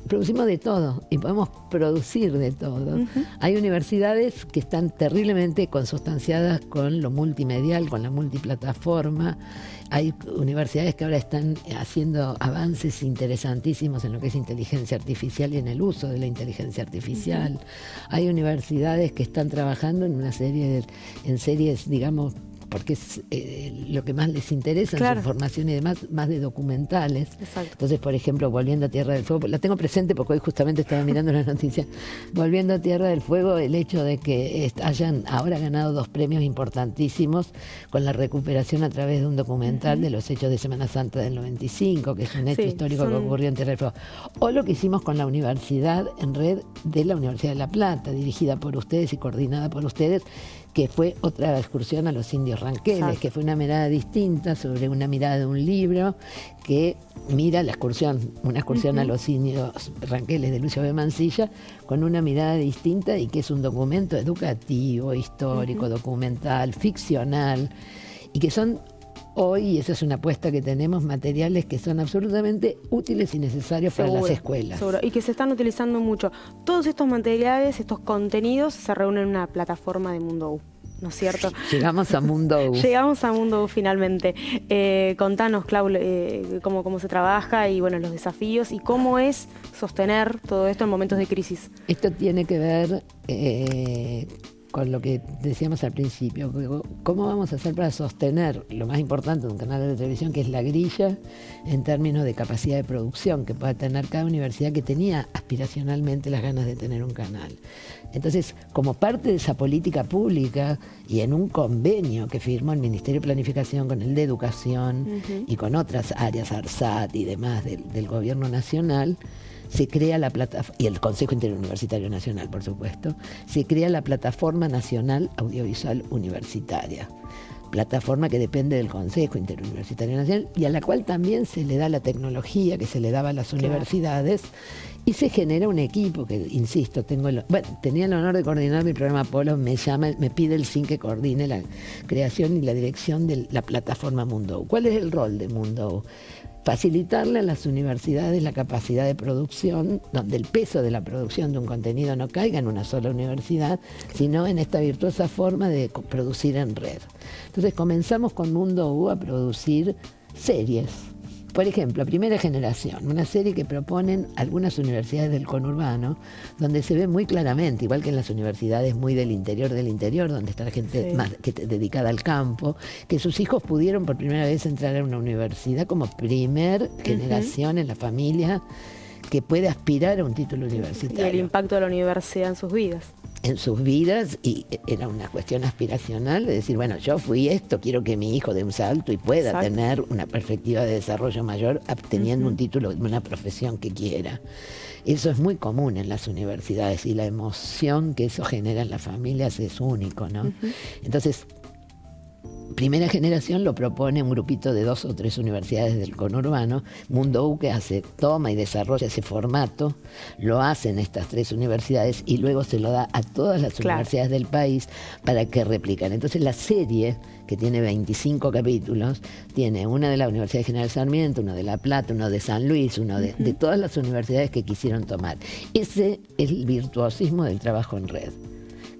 Producimos de todo y podemos producir de todo. Hay universidades que están terriblemente consustanciadas con lo multimedial, con la multiplataforma. Hay universidades que ahora están haciendo avances interesantísimos en lo que es inteligencia artificial y en el uso de la inteligencia artificial. Hay universidades que están trabajando en una serie en series, digamos, porque es lo que más les interesa en su formación y demás, más de documentales. Exacto. Entonces, por ejemplo, volviendo a Tierra del Fuego, la tengo presente porque hoy justamente estaba mirando las noticias, volviendo a Tierra del Fuego, el hecho de que hayan ahora ganado 2 premios importantísimos con la recuperación a través de un documental de los hechos de Semana Santa del 95, que es un hecho histórico que ocurrió en Tierra del Fuego. O lo que hicimos con la Universidad en Red de la Universidad de La Plata, dirigida por ustedes y coordinada por ustedes, que fue otra excursión a los indios ranqueles, que fue una mirada distinta sobre una mirada de un libro que mira la excursión, una excursión a los indios ranqueles de Lucio B. Mansilla, con una mirada distinta y que es un documento educativo, histórico, documental, ficcional, y que son hoy, y esa es una apuesta que tenemos, materiales que son absolutamente útiles y necesarios para las escuelas. Seguro, y que se están utilizando mucho. Todos estos materiales, estos contenidos, se reúnen en una plataforma de Mundo U, ¿no es cierto? Sí, llegamos a Mundo U. Llegamos a Mundo U finalmente. Contanos, Clau, cómo se trabaja y bueno, los desafíos y cómo es sostener todo esto en momentos de crisis. Esto tiene que ver con lo que decíamos al principio, cómo vamos a hacer para sostener lo más importante de un canal de televisión, que es la grilla, en términos de capacidad de producción que pueda tener cada universidad que tenía aspiracionalmente las ganas de tener un canal. Entonces, como parte de esa política pública y en un convenio que firmó el Ministerio de Planificación con el de Educación y con otras áreas, ARSAT y demás del Gobierno Nacional, se crea la plataforma, y el Consejo Interuniversitario Nacional, por supuesto, se crea la Plataforma Nacional Audiovisual Universitaria, plataforma que depende del Consejo Interuniversitario Nacional y a la cual también se le da la tecnología que se le daba a las universidades y se genera un equipo que, insisto, tenía el honor de coordinar mi programa Polo, me pide el SIN que coordine la creación y la dirección de la plataforma Mundo U. ¿Cuál es el rol de Mundo U? Facilitarle a las universidades la capacidad de producción, donde el peso de la producción de un contenido no caiga en una sola universidad, sino en esta virtuosa forma de producir en red. Entonces comenzamos con Mundo U a producir series. Por ejemplo, Primera Generación, una serie que proponen algunas universidades del conurbano, donde se ve muy claramente, igual que en las universidades muy del interior, donde está la gente más dedicada al campo, que sus hijos pudieron por primera vez entrar a una universidad como primer generación en la familia que puede aspirar a un título universitario. Y el impacto de la universidad en sus vidas. En sus vidas, y era una cuestión aspiracional de decir, bueno, yo fui esto, quiero que mi hijo dé un salto y pueda tener una perspectiva de desarrollo mayor obteniendo un título de una profesión que quiera. Eso es muy común en las universidades y la emoción que eso genera en las familias es único, ¿no? Entonces, Primera Generación lo propone un grupito de 2 o 3 universidades del conurbano. Mundo U, que toma y desarrolla ese formato, lo hacen estas 3 universidades y luego se lo da a todas las universidades del país para que repliquen. Entonces la serie, que tiene 25 capítulos, tiene una de la Universidad General Sarmiento, uno de La Plata, uno de San Luis, uno de todas las universidades que quisieron tomar. Ese es el virtuosismo del trabajo en red.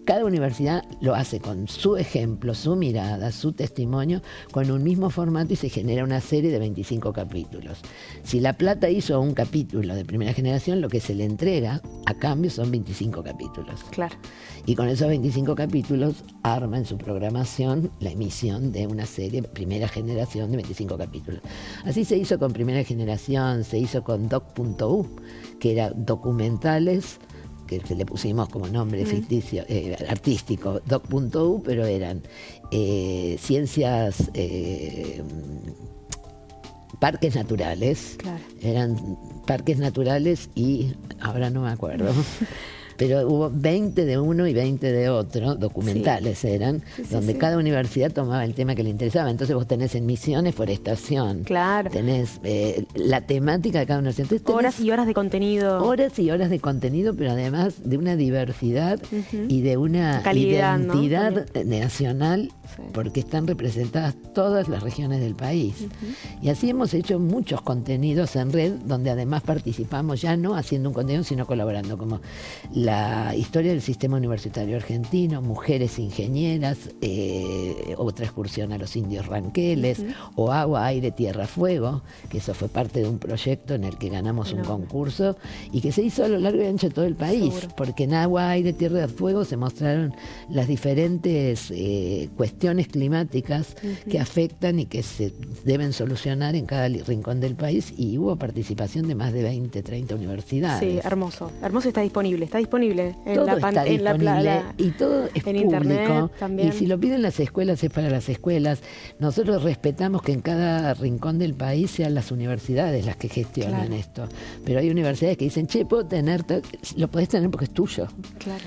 Cada universidad lo hace con su ejemplo, su mirada, su testimonio, con un mismo formato y se genera una serie de 25 capítulos. Si La Plata hizo un capítulo de Primera Generación, lo que se le entrega a cambio son 25 capítulos. Claro. Y con esos 25 capítulos arma en su programación la emisión de una serie Primera Generación de 25 capítulos. Así se hizo con Primera Generación, se hizo con Doc.U, que era documentales, que le pusimos como nombre ficticio, artístico, Doc.U, pero eran ciencias, parques naturales, eran parques naturales y ahora no me acuerdo. Pero hubo 20 de uno y 20 de otro, documentales eran, donde cada universidad tomaba el tema que le interesaba. Entonces vos tenés en Misiones forestación, tenés la temática de cada universidad. Entonces, horas y horas de contenido. Horas y horas de contenido, pero además de una diversidad y de una calidad, identidad nacional, porque están representadas todas las regiones del país. Y así hemos hecho muchos contenidos en red, donde además participamos ya no haciendo un contenido, sino colaborando, como la la historia del sistema universitario argentino, mujeres ingenieras, otra excursión a los indios ranqueles, o agua, aire, tierra, fuego, que eso fue parte de un proyecto en el que ganamos un concurso y que se hizo a lo largo y ancho de todo el país, porque en agua, aire, tierra, fuego se mostraron las diferentes cuestiones climáticas que afectan y que se deben solucionar en cada rincón del país, y hubo participación de más de 20, 30 universidades. Sí, hermoso. Hermoso, está disponible en todo la está disponible y todo es en público. internet también. Y si lo piden las escuelas, es para las escuelas. Nosotros respetamos que en cada rincón del país sean las universidades las que gestionan esto. Pero hay universidades que dicen, che, puedo tener, lo podés tener porque es tuyo. Claro.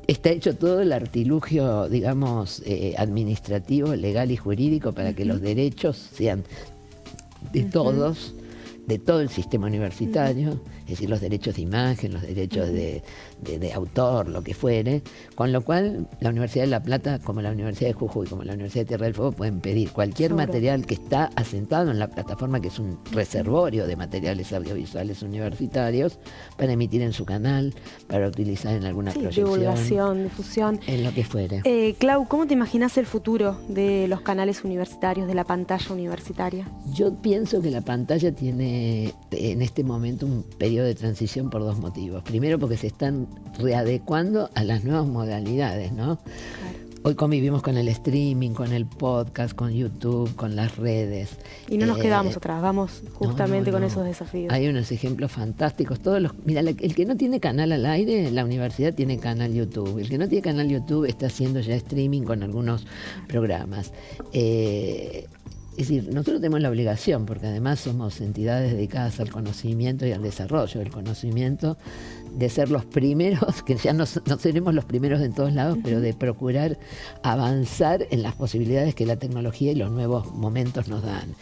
Está hecho todo el artilugio, digamos, administrativo, legal y jurídico para que los derechos sean de todos, de todo el sistema universitario, es decir, los derechos de imagen, los derechos de autor, lo que fuere, con lo cual la Universidad de La Plata, como la Universidad de Jujuy, como la Universidad de Tierra del Fuego, pueden pedir cualquier material que está asentado en la plataforma, que es un reservorio de materiales audiovisuales universitarios, para emitir en su canal, para utilizar en alguna proyección. Divulgación, difusión. En lo que fuere. Clau, ¿cómo te imaginas el futuro de los canales universitarios, de la pantalla universitaria? Yo pienso que la pantalla tiene en este momento un periodo de transición por dos motivos. Primero, porque se están readecuando a las nuevas modalidades, ¿no? Claro. Hoy convivimos con el streaming, con el podcast, con YouTube, con las redes. Y no nos quedamos atrás, vamos justamente con esos desafíos. Hay unos ejemplos fantásticos. Mira, el que no tiene canal al aire, la universidad tiene canal YouTube. El que no tiene canal YouTube está haciendo ya streaming con algunos programas. Es decir, nosotros tenemos la obligación, porque además somos entidades dedicadas al conocimiento y al desarrollo del conocimiento, de ser los primeros, que ya no seremos los primeros en todos lados, pero de procurar avanzar en las posibilidades que la tecnología y los nuevos momentos nos dan.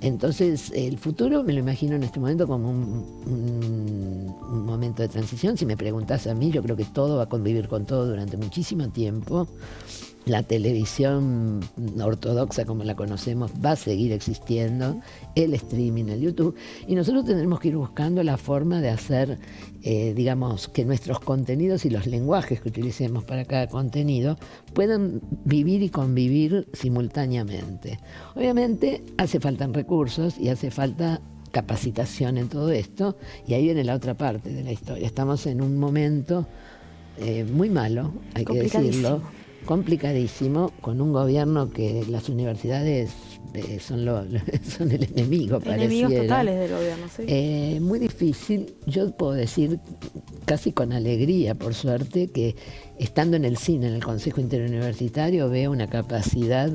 Entonces, el futuro me lo imagino en este momento como un momento de transición. Si me preguntás a mí, yo creo que todo va a convivir con todo durante muchísimo tiempo. La televisión ortodoxa como la conocemos va a seguir existiendo, el streaming, el YouTube, y nosotros tendremos que ir buscando la forma de hacer, digamos, que nuestros contenidos y los lenguajes que utilicemos para cada contenido puedan vivir y convivir simultáneamente. Obviamente hace falta recursos y hace falta capacitación en todo esto, y ahí viene la otra parte de la historia. Estamos en un momento muy malo, hay que decirlo, complicadísimo, con un gobierno que las universidades son el enemigo, pareciera. Enemigos totales del gobierno, sí. Muy difícil. Yo puedo decir casi con alegría, por suerte, que estando en el CIN, en el Consejo Interuniversitario, veo una capacidad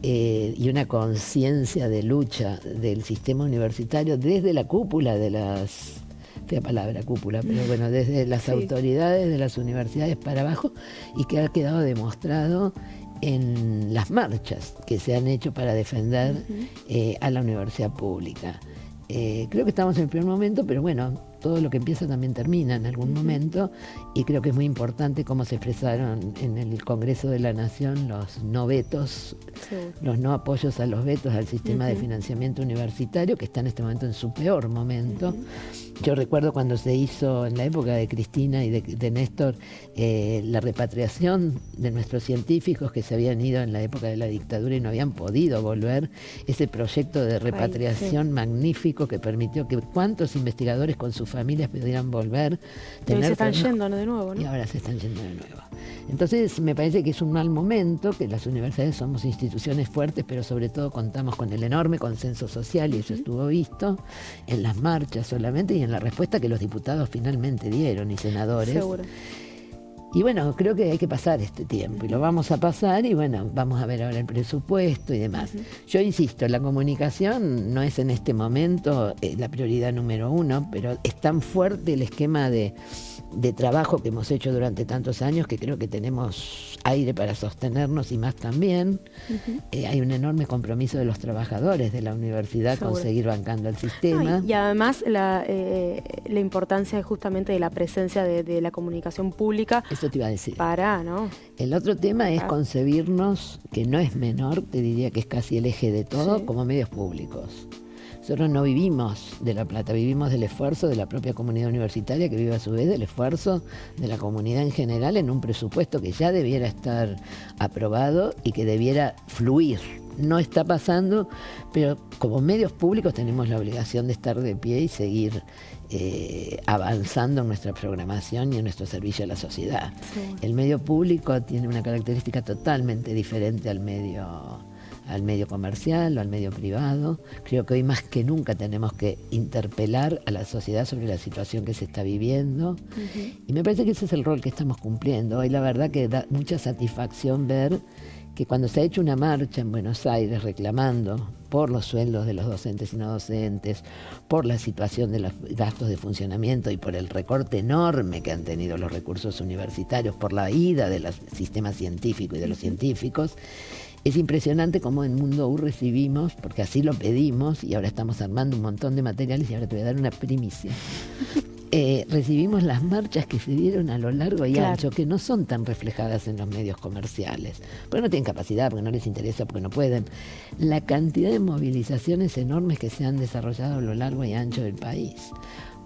y una conciencia de lucha del sistema universitario desde la cúpula de las... fea palabra, cúpula, pero bueno, desde las autoridades de las universidades para abajo, y que ha quedado demostrado en las marchas que se han hecho para defender a la universidad pública. Creo que estamos en el peor momento, pero bueno, todo lo que empieza también termina en algún momento, y creo que es muy importante cómo se expresaron en el Congreso de la Nación los no vetos, los no apoyos a los vetos al sistema de financiamiento universitario, que está en este momento en su peor momento. Yo recuerdo cuando se hizo en la época de Cristina y de Néstor la repatriación de nuestros científicos que se habían ido en la época de la dictadura y no habían podido volver, ese proyecto de repatriación magnífico que permitió que cuantos investigadores con sus familias pudieran volver. Y se están yendo de nuevo, ¿no? Y ahora se están yendo de nuevo. Entonces me parece que es un mal momento, que las universidades somos instituciones fuertes, pero sobre todo contamos con el enorme consenso social, y eso estuvo visto en las marchas solamente y en la respuesta que los diputados finalmente dieron y senadores. Seguro. Y bueno, creo que hay que pasar este tiempo, y lo vamos a pasar, y bueno, vamos a ver ahora el presupuesto y demás. Yo insisto, la comunicación no es en este momento la prioridad número uno, pero es tan fuerte el esquema de trabajo que hemos hecho durante tantos años que creo que tenemos aire para sostenernos y más también. Hay un enorme compromiso de los trabajadores de la universidad con seguir bancando el sistema. Y además la importancia justamente de la presencia de la comunicación pública. Eso te iba a decir. ¿No? El otro tema es concebirnos, que no es menor, te diría que es casi el eje de todo, como medios públicos. Nosotros no vivimos de la plata, vivimos del esfuerzo de la propia comunidad universitaria, que vive a su vez del esfuerzo de la comunidad en general en un presupuesto que ya debiera estar aprobado y que debiera fluir. No está pasando, pero como medios públicos tenemos la obligación de estar de pie y seguir avanzando en nuestra programación y en nuestro servicio a la sociedad. Sí. El medio público tiene una característica totalmente diferente al medio comercial o al medio privado. Creo que hoy más que nunca tenemos que interpelar a la sociedad sobre la situación que se está viviendo. Uh-huh. Y me parece que ese es el rol que estamos cumpliendo. Hoy la verdad que da mucha satisfacción ver que cuando se ha hecho una marcha en Buenos Aires reclamando por los sueldos de los docentes y no docentes, por la situación de los gastos de funcionamiento y por el recorte enorme que han tenido los recursos universitarios, por la ida del sistema científico y de los científicos, es impresionante cómo en Mundo U recibimos, porque así lo pedimos y ahora estamos armando un montón de materiales y ahora te voy a dar una primicia. Recibimos las marchas que se dieron a lo largo y ancho, que no son tan reflejadas en los medios comerciales, porque no tienen capacidad, porque no les interesa, porque no pueden. La cantidad de movilizaciones enormes que se han desarrollado a lo largo y ancho del país.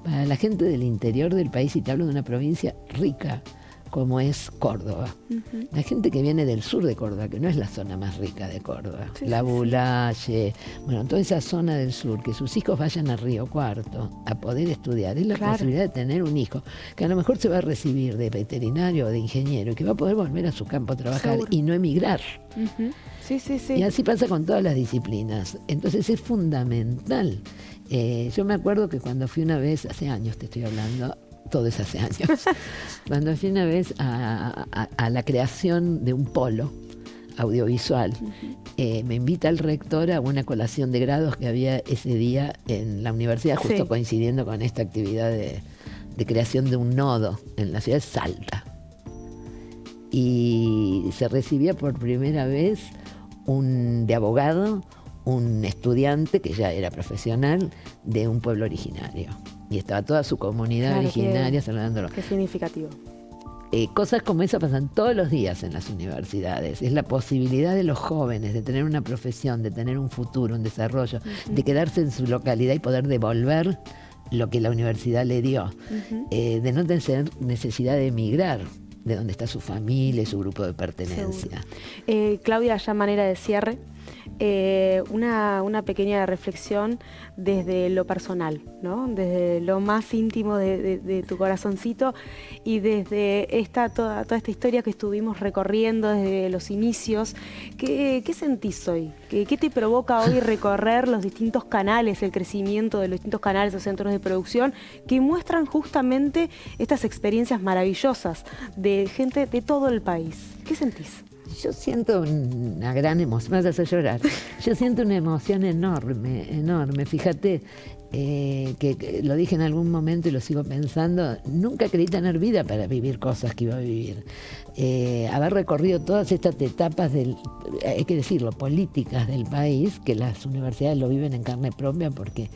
Para la gente del interior del país, y te hablo de una provincia rica, como es Córdoba. Uh-huh. La gente que viene del sur de Córdoba, que no es la zona más rica de Córdoba, sí, la Bulaye, bueno, toda esa zona del sur, que sus hijos vayan a Río Cuarto a poder estudiar, es la posibilidad de tener un hijo que a lo mejor se va a recibir de veterinario o de ingeniero y que va a poder volver a su campo a trabajar y no emigrar. Uh-huh. Sí. Y así pasa con todas las disciplinas. Entonces es fundamental. Yo me acuerdo que cuando fui una vez, hace años te estoy hablando, todo es hace años, cuando fui una vez a la creación de un polo audiovisual, me invita el rector a una colación de grados que había ese día en la universidad, justo coincidiendo con esta actividad de creación de un nodo en la ciudad de Salta. Y se recibía por primera vez de abogado, un estudiante que ya era profesional de un pueblo originario. Y estaba toda su comunidad originaria saludándolo. Qué significativo. Cosas como esa pasan todos los días en las universidades. Es la posibilidad de los jóvenes de tener una profesión, de tener un futuro, un desarrollo, de quedarse en su localidad y poder devolver lo que la universidad le dio, de no tener necesidad de emigrar de donde está su familia y su grupo de pertenencia. Claudia, ya manera de cierre, una pequeña reflexión desde lo personal, ¿no? Desde lo más íntimo de tu corazoncito y desde toda esta historia que estuvimos recorriendo desde los inicios. ¿Qué sentís hoy? ¿Qué te provoca hoy recorrer los distintos canales, el crecimiento de los distintos canales o centros de producción que muestran justamente estas experiencias maravillosas de gente de todo el país? ¿Qué sentís? Yo siento una gran emoción, me vas a hacer llorar. Yo siento una emoción enorme. Fíjate que lo dije en algún momento y lo sigo pensando, nunca creí tener vida para vivir cosas que iba a vivir. Haber recorrido todas estas etapas, hay que decirlo, políticas del país, que las universidades lo viven en carne propia porque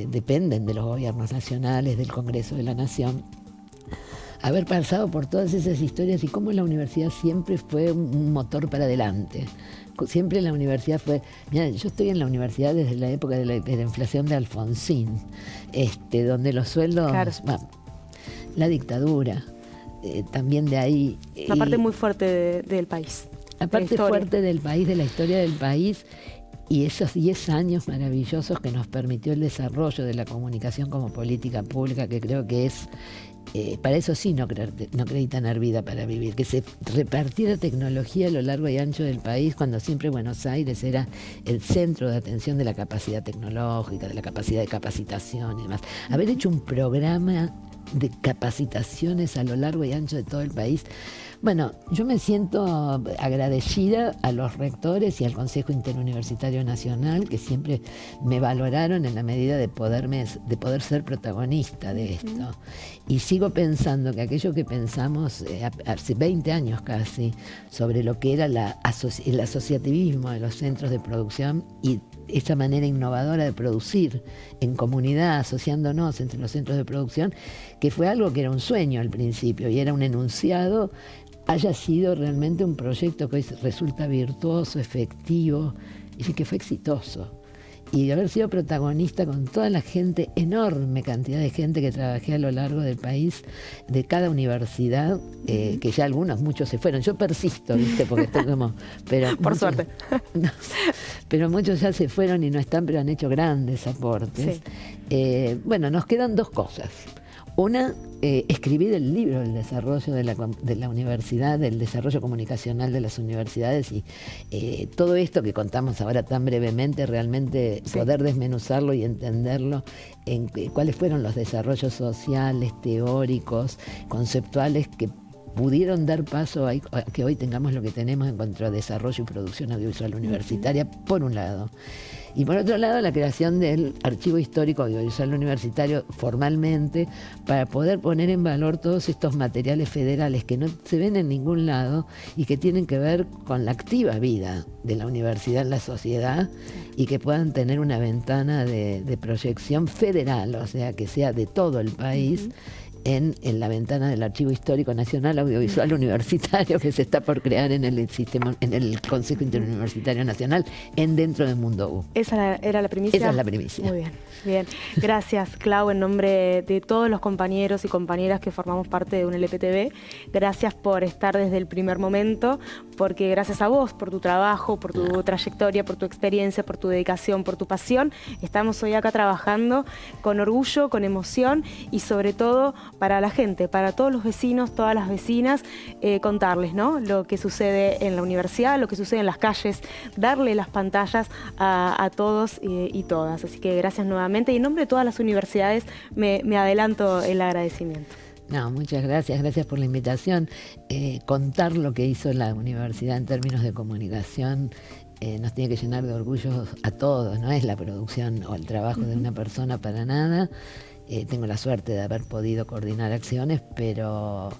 dependen de los gobiernos nacionales, del Congreso de la Nación. Haber pasado por todas esas historias y cómo la universidad siempre fue un motor para adelante. Siempre la universidad fue... Mira, yo estoy en la universidad desde la época de la inflación de Alfonsín, donde los sueldos... Claro. La dictadura, también de ahí... Una parte muy fuerte del país. La parte fuerte del país, de la historia del país, y esos 10 años maravillosos que nos permitió el desarrollo de la comunicación como política pública, que creo que es... para eso sí no creí tener vida para vivir, que se repartiera tecnología a lo largo y ancho del país cuando siempre Buenos Aires era el centro de atención de la capacidad tecnológica, de la capacidad de capacitación y demás. Haber hecho un programa de capacitaciones a lo largo y ancho de todo el país. Bueno, yo me siento agradecida a los rectores y al Consejo Interuniversitario Nacional, que siempre me valoraron en la medida de poder ser protagonista de esto. Y sigo pensando que aquello que pensamos hace 20 años casi, sobre lo que era el asociativismo de los centros de producción y esa manera innovadora de producir en comunidad, asociándonos entre los centros de producción, que fue algo que era un sueño al principio y era un enunciado, haya sido realmente un proyecto que hoy resulta virtuoso, efectivo, y que fue exitoso. y haber sido protagonista con toda la gente, enorme cantidad de gente que trabajé a lo largo del país, de cada universidad, que ya muchos se fueron. Yo persisto, ¿viste? Porque estoy como... Pero por suerte. No, pero muchos ya se fueron y no están, pero han hecho grandes aportes. Sí. Bueno, nos quedan dos cosas. Una, escribir el libro del desarrollo de la universidad, del desarrollo comunicacional de las universidades y todo esto que contamos ahora tan brevemente, realmente poder desmenuzarlo y entenderlo en cuáles fueron los desarrollos sociales, teóricos, conceptuales que pudieron dar paso a que hoy tengamos lo que tenemos en cuanto a desarrollo y producción audiovisual universitaria, por un lado. Y por otro lado, la creación del Archivo Histórico Audiovisual Universitario formalmente, para poder poner en valor todos estos materiales federales que no se ven en ningún lado y que tienen que ver con la activa vida de la universidad en la sociedad y que puedan tener una ventana de proyección federal, o sea, que sea de todo el país. En la ventana del Archivo Histórico Nacional Audiovisual Universitario que se está por crear en el sistema, en el Consejo Interuniversitario Nacional, dentro del Mundo U. ¿Esa era la primicia? Esa es la primicia. Muy bien, bien. Gracias, Clau, en nombre de todos los compañeros y compañeras que formamos parte de UNLPTV. Gracias por estar desde el primer momento, porque gracias a vos, por tu trabajo, por tu trayectoria, por tu experiencia, por tu dedicación, por tu pasión, estamos hoy acá trabajando con orgullo, con emoción y sobre todo para la gente, para todos los vecinos, todas las vecinas, contarles, ¿no?, lo que sucede en la universidad, lo que sucede en las calles, darle las pantallas a todos y todas. Así que gracias nuevamente y en nombre de todas las universidades me adelanto el agradecimiento. No, muchas gracias, gracias por la invitación. Contar lo que hizo la universidad en términos de comunicación nos tiene que llenar de orgullo a todos, no es la producción o el trabajo de una persona para nada. Tengo la suerte de haber podido coordinar acciones, pero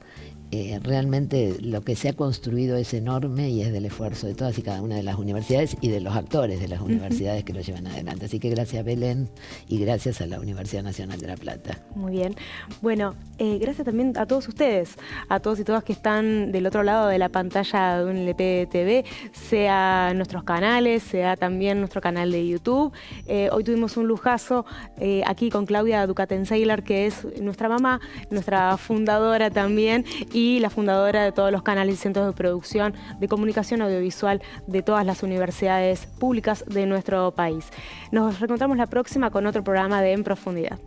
realmente lo que se ha construido es enorme y es del esfuerzo de todas y cada una de las universidades y de los actores de las universidades que lo llevan adelante. Así que gracias, Belén, y gracias a la Universidad Nacional de La Plata. Muy bien. Bueno, gracias también a todos ustedes, a todos y todas que están del otro lado de la pantalla de UNLPTV, sea nuestros canales, sea también nuestro canal de YouTube. Hoy tuvimos un lujazo aquí con Claudia Ducaten-Seiler, que es nuestra mamá, nuestra fundadora también, y la fundadora de todos los canales y centros de producción de comunicación audiovisual de todas las universidades públicas de nuestro país. Nos reencontramos la próxima con otro programa de En Profundidad.